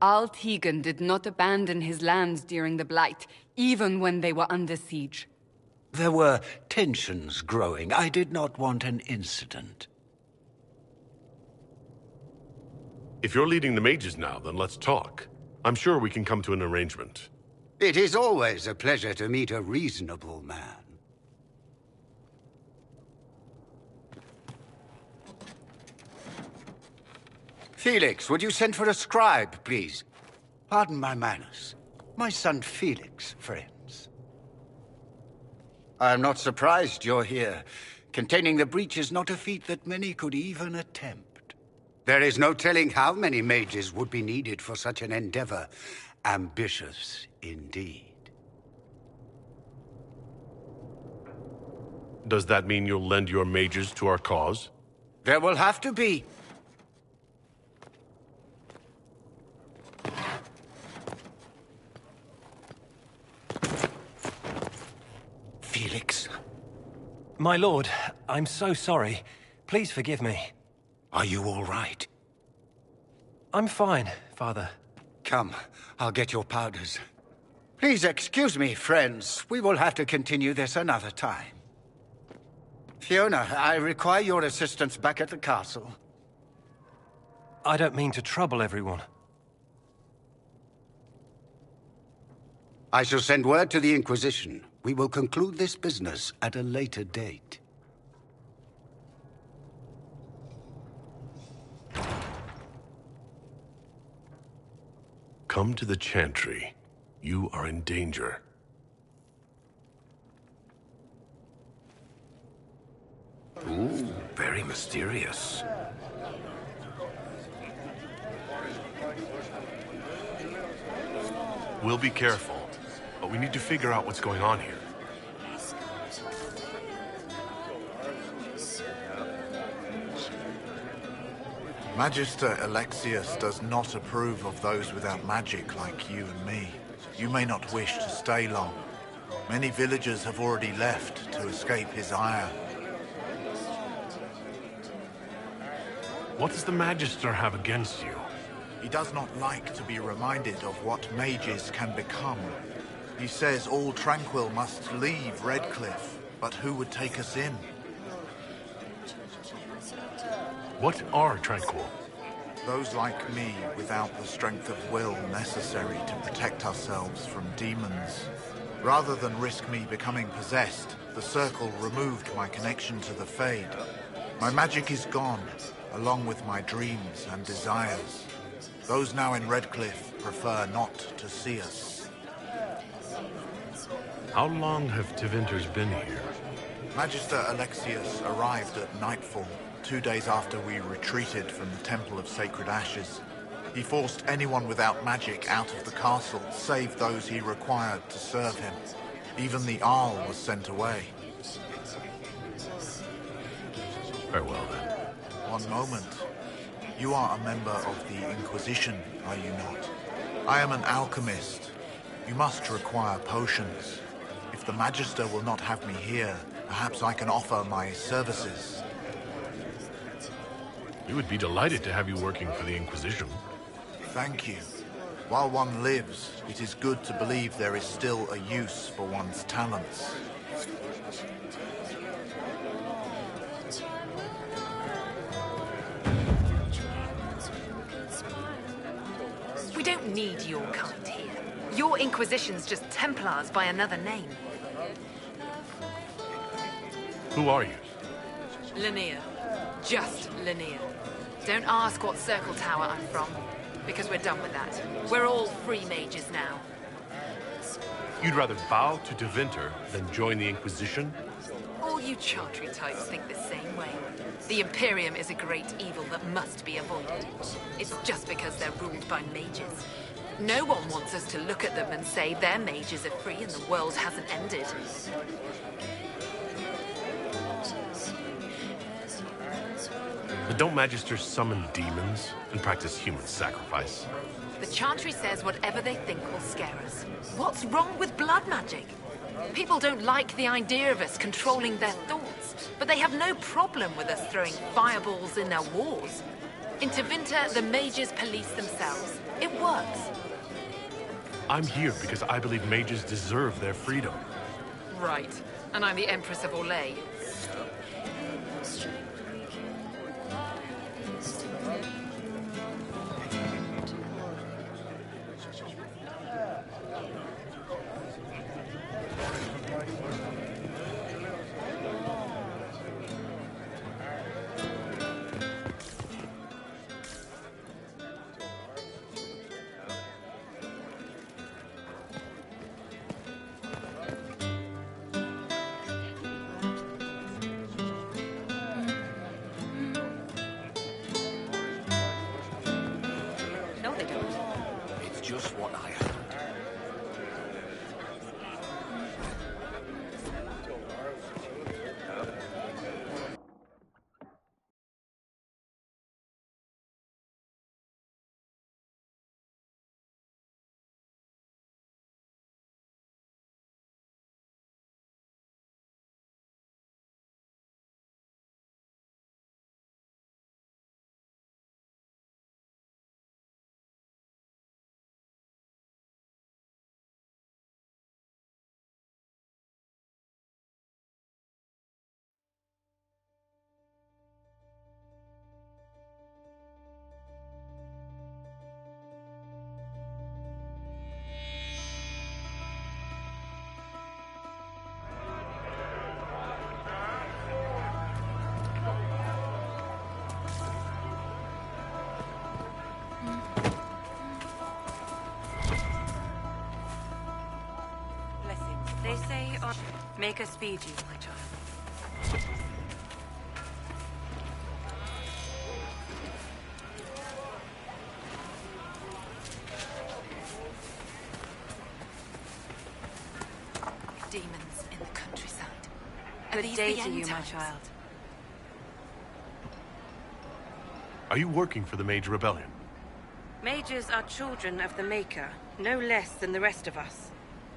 Al Tegan did not abandon his lands during the Blight, even when they were under siege. There were tensions growing. I did not want an incident. If you're leading the mages now, then let's talk. I'm sure we can come to an arrangement. It is always a pleasure to meet a reasonable man. Felix, would you send for a scribe, please? Pardon my manners. My son Felix, friends. I'm not surprised you're here. Containing the breach is not a feat that many could even attempt. There is no telling how many mages would be needed for such an endeavor. Ambitious, indeed. Does that mean you'll lend your mages to our cause? There will have to be. Felix. My lord, I'm so sorry. Please forgive me. Are you all right? I'm fine, Father. Come, I'll get your powders. Please excuse me, friends. We will have to continue this another time. Fiona, I require your assistance back at the castle. I don't mean to trouble everyone. I shall send word to the Inquisition. We will conclude this business at a later date. Come to the Chantry. You are in danger. Ooh, very mysterious. We'll be careful, but we need to figure out what's going on here. Magister Alexius does not approve of those without magic like you and me. You may not wish to stay long. Many villagers have already left to escape his ire. What does the Magister have against you? He does not like to be reminded of what mages can become. He says all Tranquil must leave Redcliffe, but who would take us in? What are Tranquil? Those like me without the strength of will necessary to protect ourselves from demons. Rather than risk me becoming possessed, the Circle removed my connection to the Fade. My magic is gone, along with my dreams and desires. Those now in Redcliffe prefer not to see us. How long have Tevinters been here? Magister Alexius arrived at nightfall, 2 days after we retreated from the Temple of Sacred Ashes. He forced anyone without magic out of the castle, save those he required to serve him. Even the Arl was sent away. Very well, then. One moment. You are a member of the Inquisition, are you not? I am an alchemist. You must require potions. If the Magister will not have me here, perhaps I can offer my services. We would be delighted to have you working for the Inquisition. Thank you. While one lives, it is good to believe there is still a use for one's talents. We don't need your kind here. Your Inquisition's just Templars by another name. Who are you? Linnea. Just Linnea. Don't ask what Circle Tower I'm from, because we're done with that. We're all free mages now. You'd rather bow to Tevinter than join the Inquisition? All you Chantry types think the same way. The Imperium is a great evil that must be avoided. It's just because they're ruled by mages. No one wants us to look at them and say their mages are free and the world hasn't ended. But don't Magisters summon demons and practice human sacrifice? The Chantry says whatever they think will scare us. What's wrong with blood magic? People don't like the idea of us controlling their thoughts, but they have no problem with us throwing fireballs in their wars. In Tevinter, the mages police themselves. It works. I'm here because I believe mages deserve their freedom. Right. And I'm the Empress of Orlais. just what I heard. They say on... Make us feed you, my child. Demons in the countryside. Good day to you, my child. Are you working for the Mage Rebellion? Mages are children of the Maker, no less than the rest of us.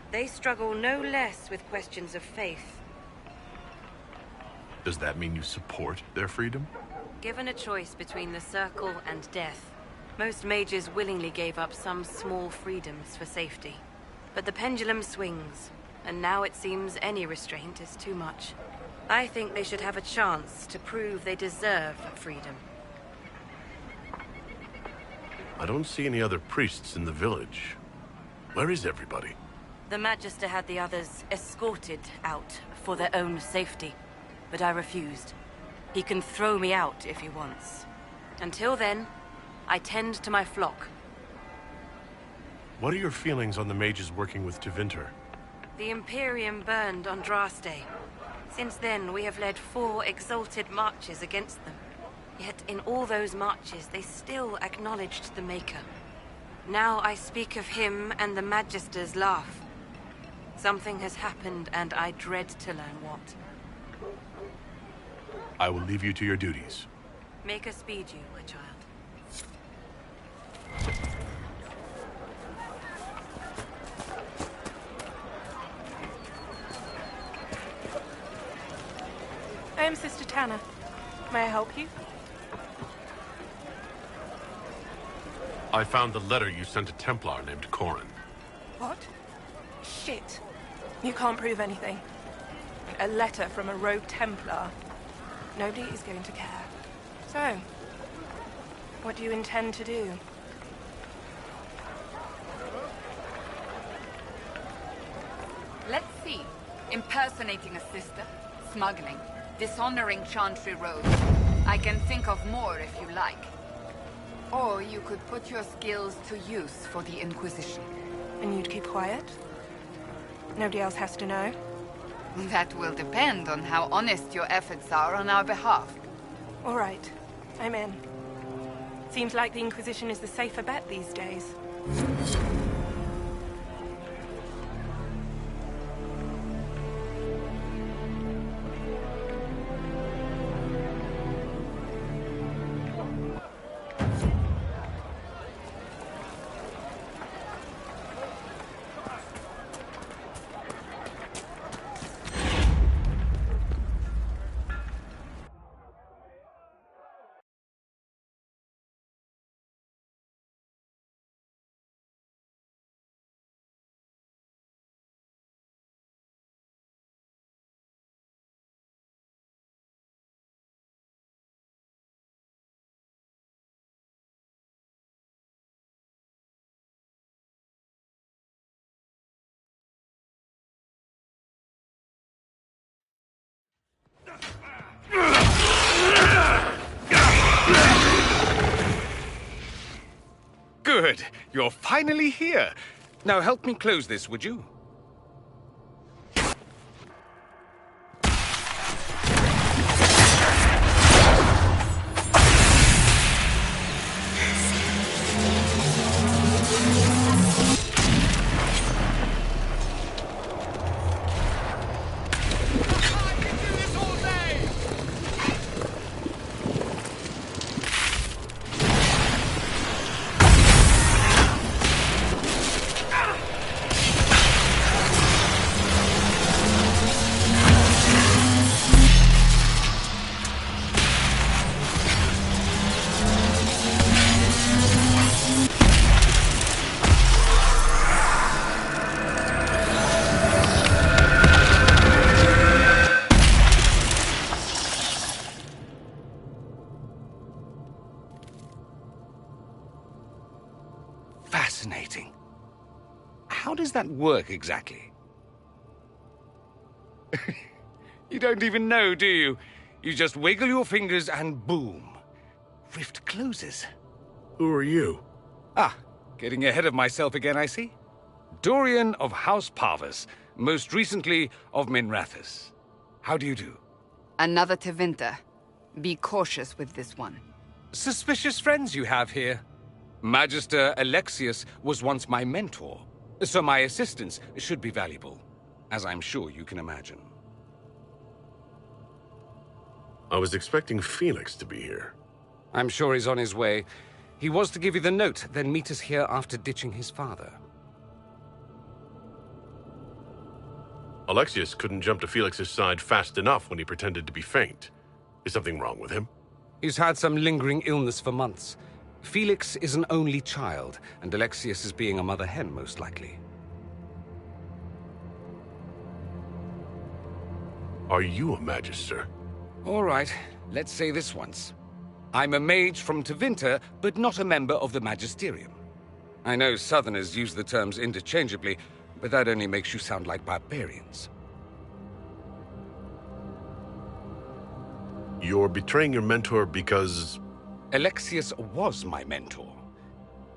They struggle no less with questions of faith. Does that mean you support their freedom? Given a choice between the Circle and death, most mages willingly gave up some small freedoms for safety. But the pendulum swings, and now it seems any restraint is too much. I think they should have a chance to prove they deserve freedom. I don't see any other priests in the village. Where is everybody? The Magister had the others escorted out for their own safety, but I refused. He can throw me out if he wants. Until then, I tend to my flock. What are your feelings on the mages working with Tevinter? The Imperium burned on Draste. Since then, we have led 4 exalted marches against them. Yet in all those marches, they still acknowledged the Maker. Now I speak of him and the Magisters laugh. Something has happened, and I dread to learn what. I will leave you to your duties. Make us speed you, my child. I am Sister Tanner. May I help you? I found the letter you sent a Templar named Corin. What? Shit. You can't prove anything. A letter from a rogue Templar. Nobody is going to care. So, what do you intend to do? Let's see. Impersonating a sister, smuggling, dishonoring Chantry Road. I can think of more if you like. Or you could put your skills to use for the Inquisition. And you'd keep quiet? Nobody else has to know? That will depend on how honest your efforts are on our behalf. All right. I'm in. Seems like the Inquisition is the safer bet these days. Good. You're finally here. Now help me close this, would you? Fascinating. How does that work exactly? You don't even know, do you? You just wiggle your fingers and boom. Rift closes. Who are you? Ah, getting ahead of myself again, I see. Dorian of House Parvus, most recently of Minrathous. How do you do? Another Tevinter. Be cautious with this one. Suspicious friends you have here. Magister Alexius was once my mentor, so my assistance should be valuable, as I'm sure you can imagine. I was expecting Felix to be here. I'm sure he's on his way. He was to give you the note, then meet us here after ditching his father. Alexius couldn't jump to Felix's side fast enough when he pretended to be faint. Is something wrong with him? He's had some lingering illness for months. Felix is an only child, and Alexius is being a mother hen, most likely. Are you a magister? All right, let's say this once. I'm a mage from Tevinter, but not a member of the Magisterium. I know Southerners use the terms interchangeably, but that only makes you sound like barbarians. You're betraying your mentor because... Alexius was my mentor.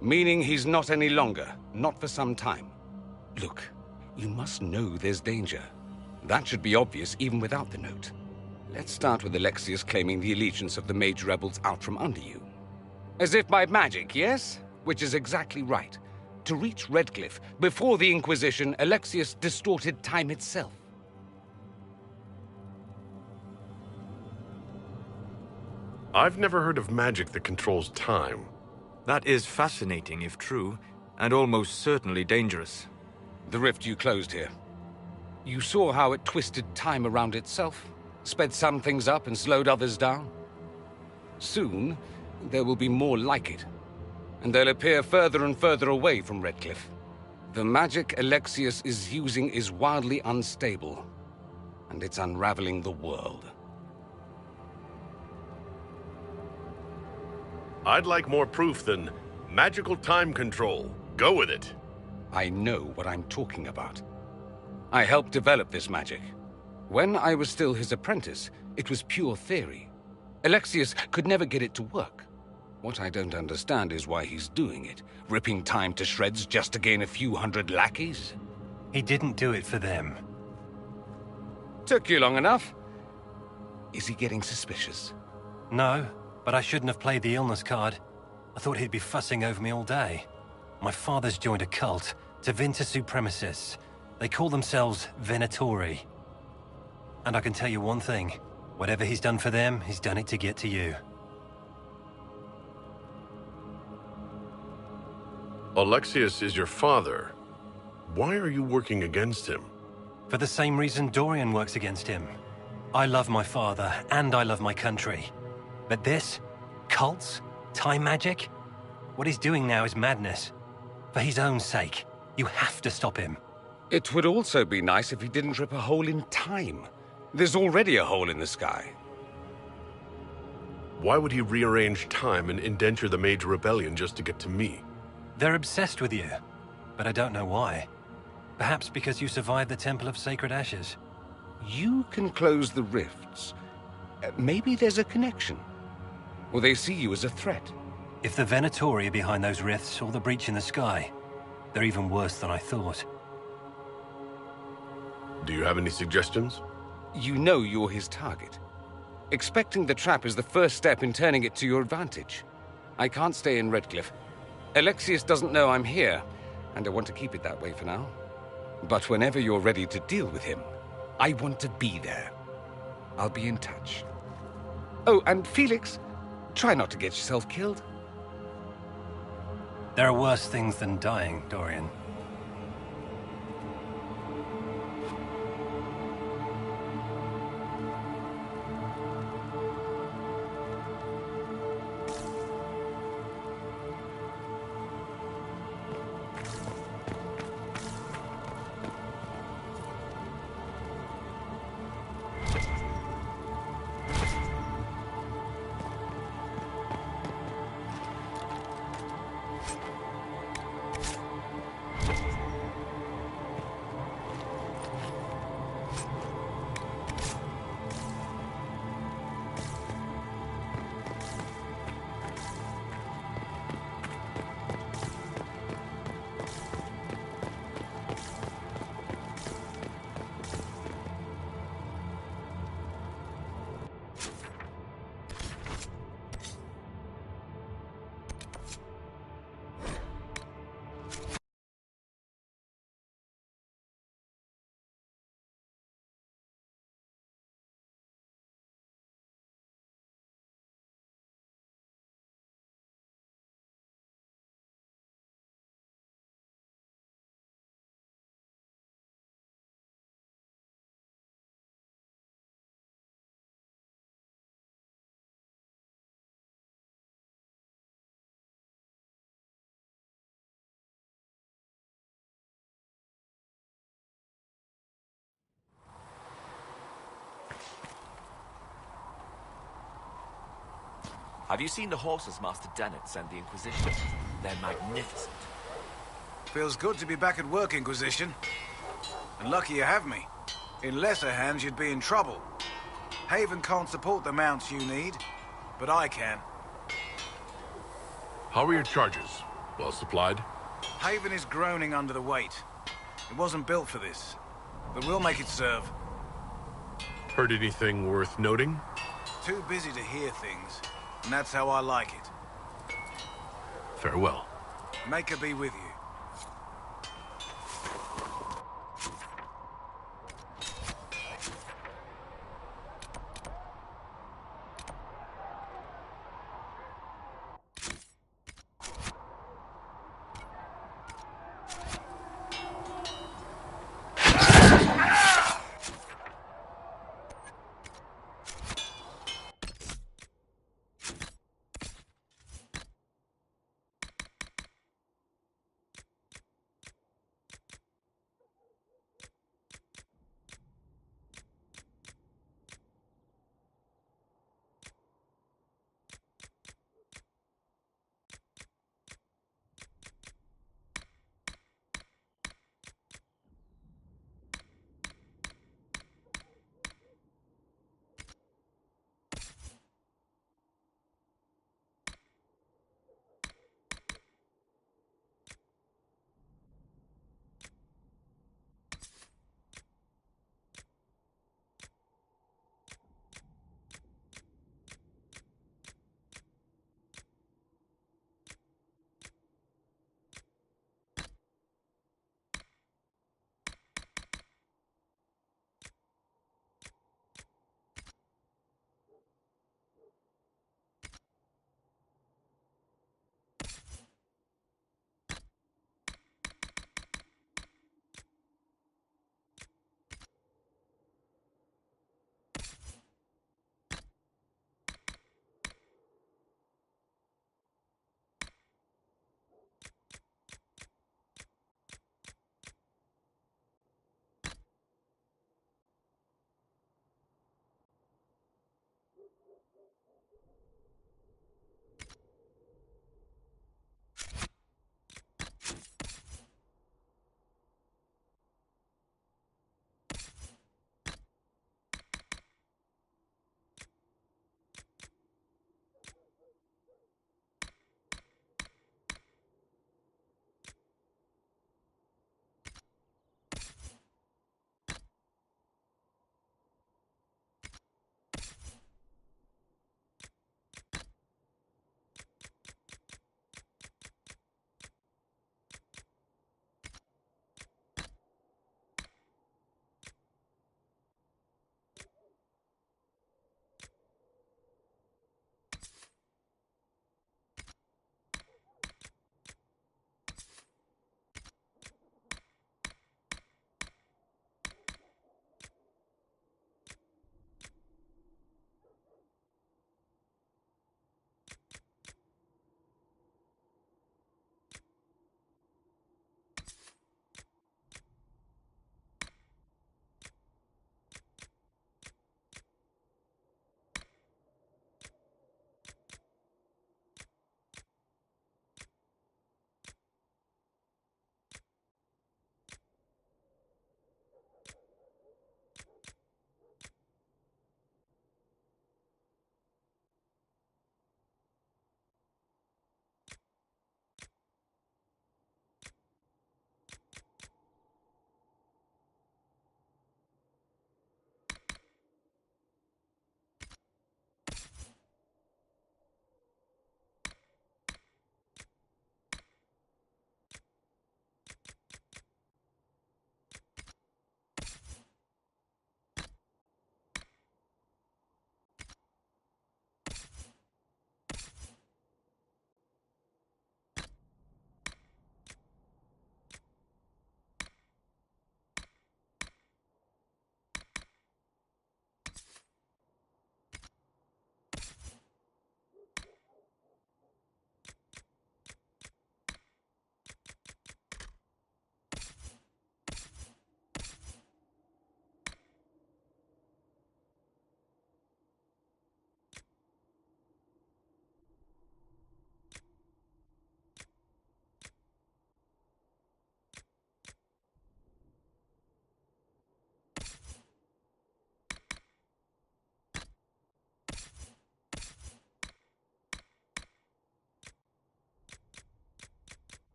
Meaning he's not any longer, not for some time. Look, you must know there's danger. That should be obvious even without the note. Let's start with Alexius claiming the allegiance of the mage rebels out from under you. As if by magic, yes? Which is exactly right. To reach Redcliffe, before the Inquisition, Alexius distorted time itself. I've never heard of magic that controls time. That is fascinating, if true, and almost certainly dangerous. The rift you closed here. You saw how it twisted time around itself, sped some things up and slowed others down. Soon, there will be more like it, and they'll appear further and further away from Redcliffe. The magic Alexius is using is wildly unstable, and it's unraveling the world. I'd like more proof than magical time control. Go with it. I know what I'm talking about. I helped develop this magic. When I was still his apprentice, it was pure theory. Alexius could never get it to work. What I don't understand is why he's doing it, ripping time to shreds just to gain a few hundred lackeys. He didn't do it for them. Took you long enough. Is he getting suspicious? No, but I shouldn't have played the illness card. I thought he'd be fussing over me all day. My father's joined a cult, Tevinter supremacists. They call themselves Venatori. And I can tell you one thing. Whatever he's done for them, he's done it to get to you. Alexius is your father. Why are you working against him? For the same reason Dorian works against him. I love my father, and I love my country. But this? Cults? Time magic? What he's doing now is madness. For his own sake, you have to stop him. It would also be nice if he didn't rip a hole in time. There's already a hole in the sky. Why would he rearrange time and indenture the Mage Rebellion just to get to me? They're obsessed with you, but I don't know why. Perhaps because you survived the Temple of Sacred Ashes. You can close the rifts. Maybe there's a connection. Or they see you as a threat. If the Venatori are behind those rifts or the breach in the sky, they're even worse than I thought. Do you have any suggestions? You know you're his target. Expecting the trap is the first step in turning it to your advantage. I can't stay in Redcliffe. Alexius doesn't know I'm here, and I want to keep it that way for now. But whenever you're ready to deal with him, I want to be there. I'll be in touch. Oh, and Felix, try not to get yourself killed. There are worse things than dying, Dorian. Have you seen the horses Master Dennett sent the Inquisition? They're magnificent. Feels good to be back at work, Inquisition. And lucky you have me. In lesser hands, you'd be in trouble. Haven can't support the mounts you need, but I can. How are your charges? Well supplied? Haven is groaning under the weight. It wasn't built for this, but we'll make it serve. Heard anything worth noting? Too busy to hear things, and that's how I like it. Farewell. Maker be with you.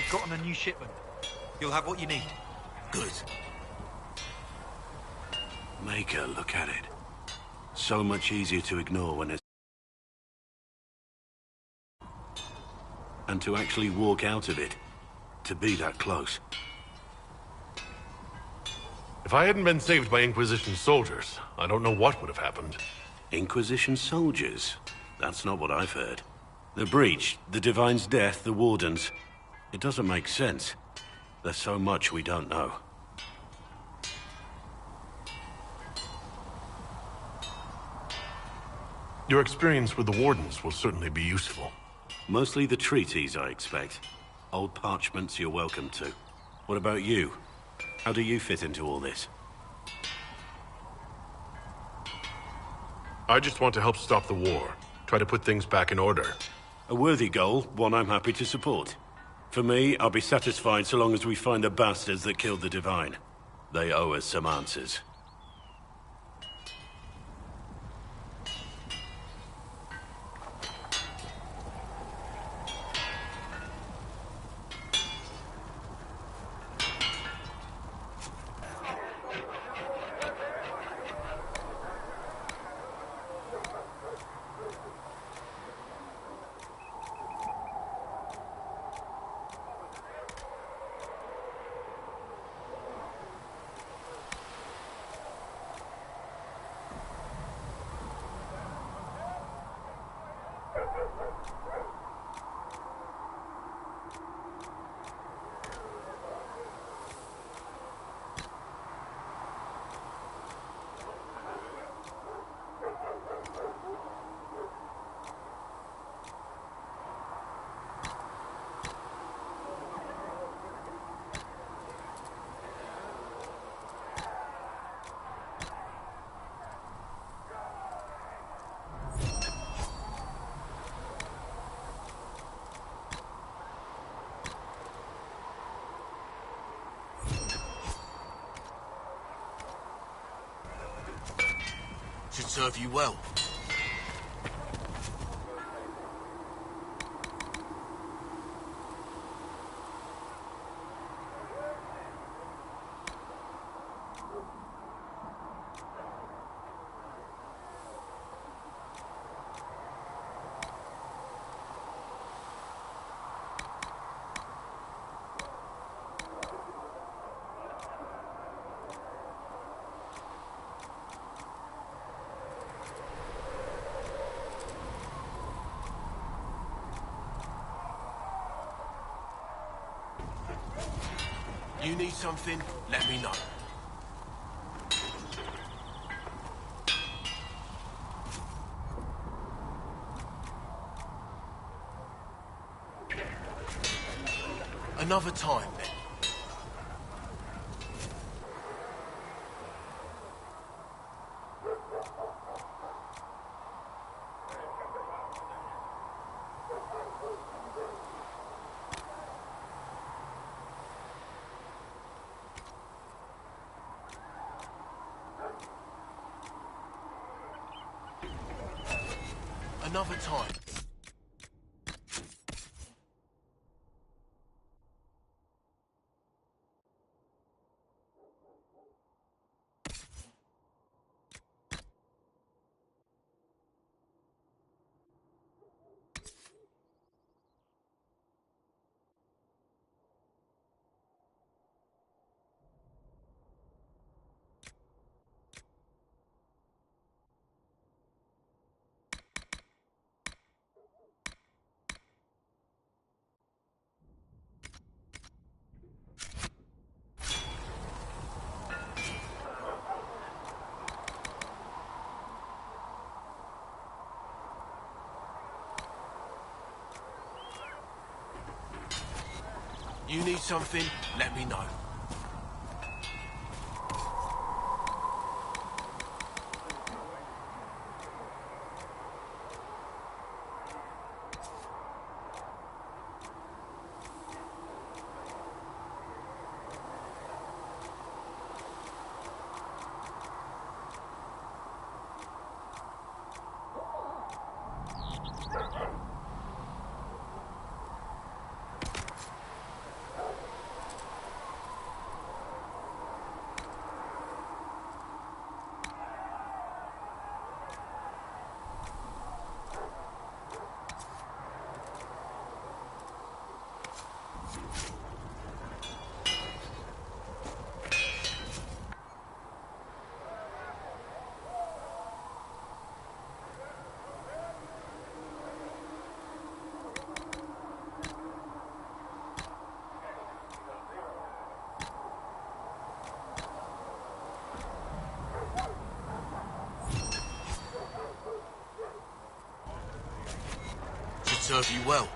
We've gotten a new shipment. You'll have what you need. Good. Maker, look at it. So much easier to ignore when it's... And to actually walk out of it. To be that close. If I hadn't been saved by Inquisition soldiers, I don't know what would have happened. Inquisition soldiers? That's not what I've heard. The breach, the Divine's death, the Wardens. It doesn't make sense. There's so much we don't know. Your experience with the Wardens will certainly be useful. Mostly the treaties, I expect. Old parchments you're welcome to. What about you? How do you fit into all this? I just want to help stop the war. Try to put things back in order. A worthy goal, one I'm happy to support. For me, I'll be satisfied so long as we find the bastards that killed the Divine. They owe us some answers. Should serve you well. You need something? Let me know. Another time, then. Another time. You need something? Let me know. serve you well.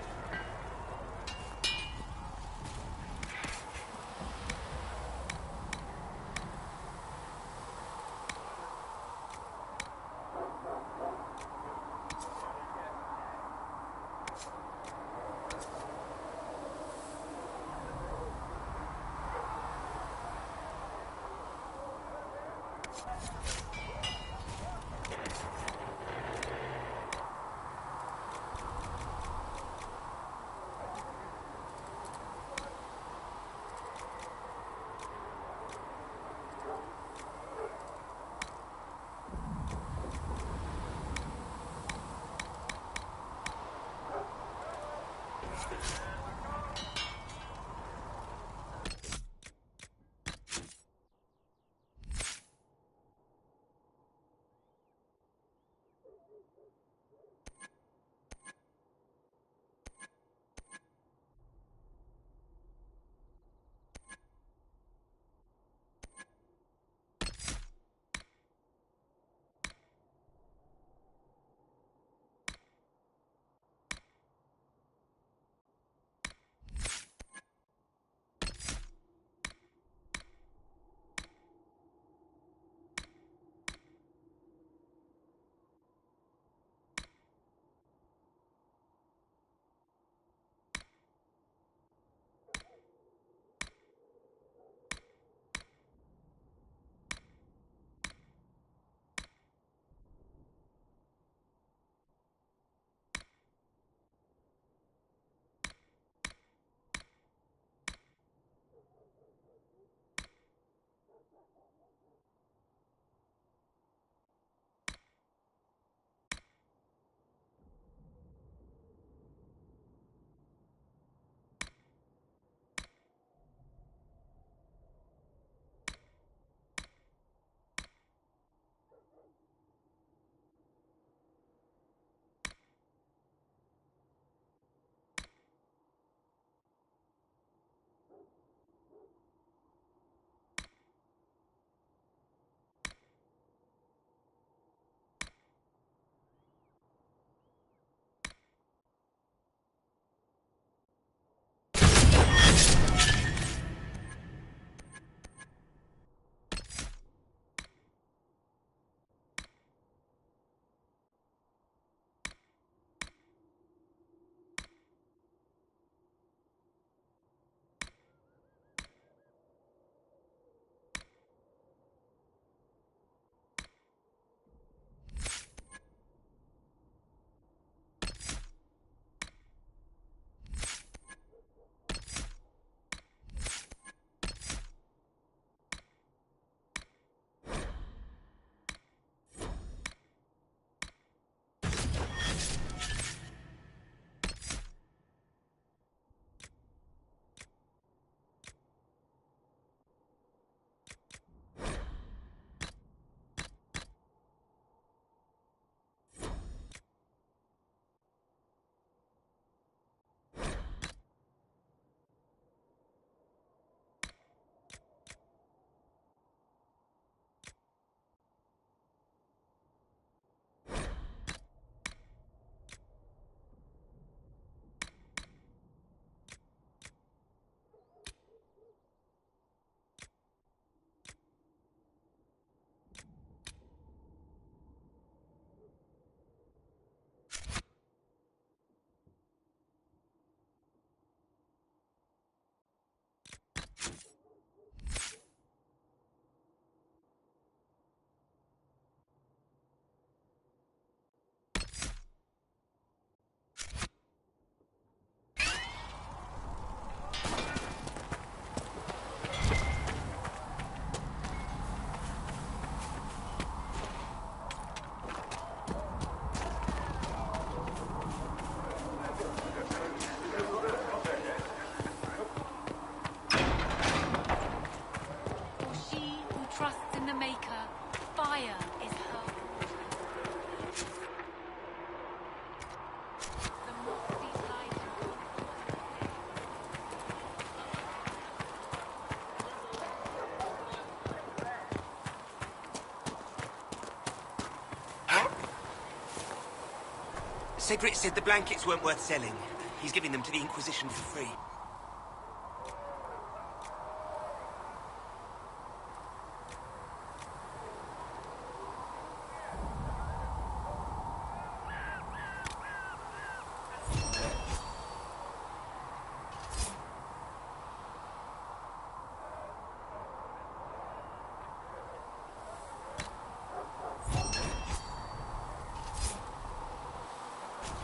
Cedric said the blankets weren't worth selling. He's giving them to the Inquisition for free.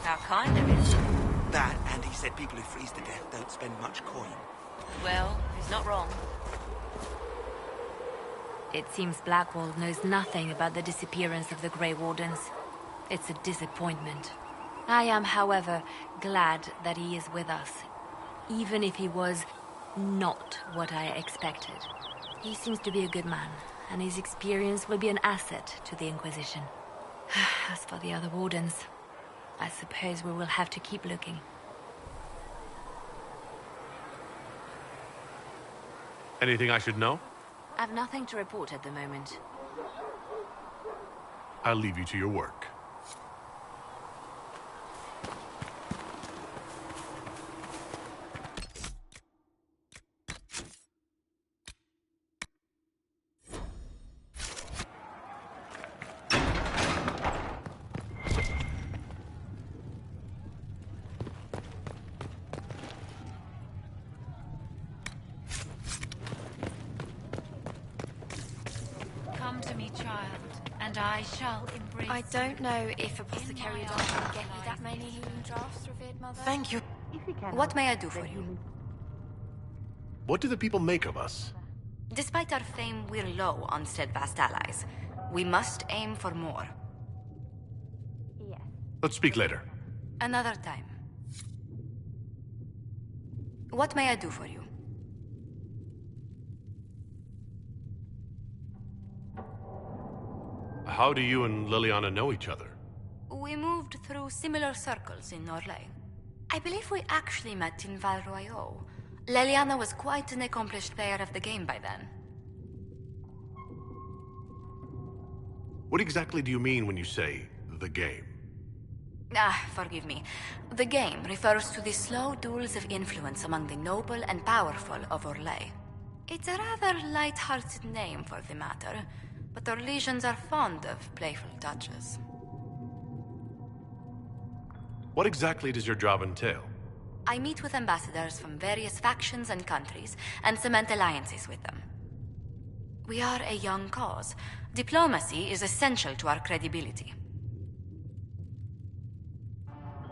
How kind of him. That, and he said people who freeze to death don't spend much coin. Well, he's not wrong. It seems Blackwall knows nothing about the disappearance of the Grey Wardens. It's a disappointment. I am, however, glad that he is with us, even if he was not what I expected. He seems to be a good man, and his experience will be an asset to the Inquisition. As for the other Wardens, I suppose we will have to keep looking. Anything I should know? I've nothing to report at the moment. I'll leave you to your work. Come to me, child, and I shall embrace. I don't know if Apothecary Doc will get you that many healing drafts, revered mother. Thank you. What may I do for you? What do the people make of us? Despite our fame, we're low on steadfast allies. We must aim for more. Yes. Let's speak later. Another time. What may I do for you? How do you and Liliana know each other? We moved through similar circles in Norlay. I believe we actually met in Val Royeaux. Liliana was quite an accomplished player of the game by then. What exactly do you mean when you say, the game? Forgive me. The game refers to the slow duels of influence among the noble and powerful of Orlais. It's a rather light-hearted name for the matter, but Orlesians are fond of playful touches. What exactly does your job entail? I meet with ambassadors from various factions and countries, and cement alliances with them. We are a young cause. Diplomacy is essential to our credibility.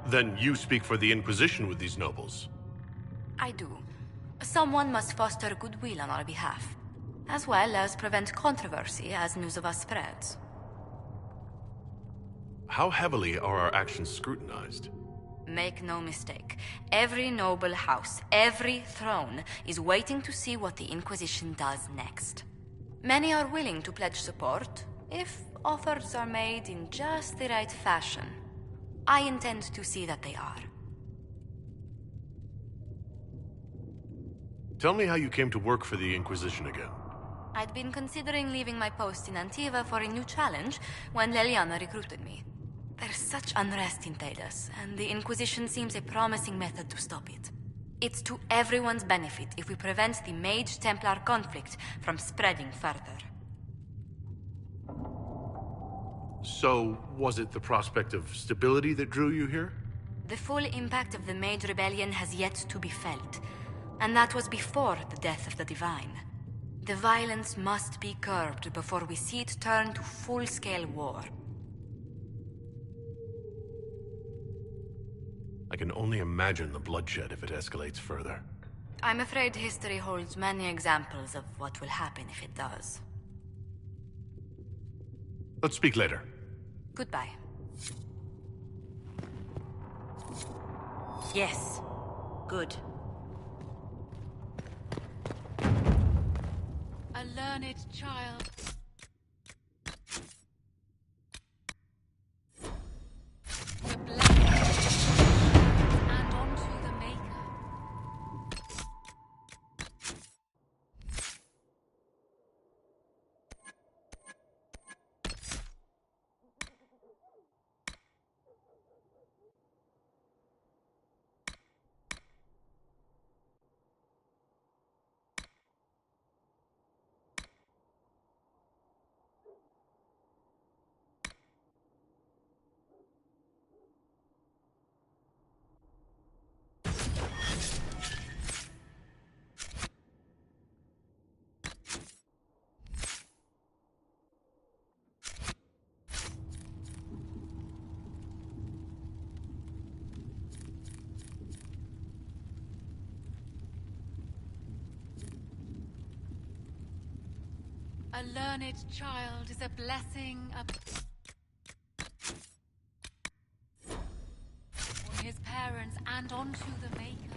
Then you speak for the Inquisition with these nobles? I do. Someone must foster goodwill on our behalf, as well as prevent controversy as news of us spreads. How heavily are our actions scrutinized? Make no mistake. Every noble house, every throne, is waiting to see what the Inquisition does next. Many are willing to pledge support, if offers are made in just the right fashion. I intend to see that they are. Tell me how you came to work for the Inquisition again. I'd been considering leaving my post in Antiva for a new challenge when Liliana recruited me. There's such unrest in Thedas, and the Inquisition seems a promising method to stop it. It's to everyone's benefit if we prevent the Mage-Templar conflict from spreading further. So, was it the prospect of stability that drew you here? The full impact of the Mage Rebellion has yet to be felt, and that was before the death of the Divine. The violence must be curbed before we see it turn to full-scale war. I can only imagine the bloodshed if it escalates further. I'm afraid history holds many examples of what will happen if it does. Let's speak later. Goodbye. Yes. Good. A learned child. The blade and onto the Maker. A learned child is a blessing on his parents and onto the Maker.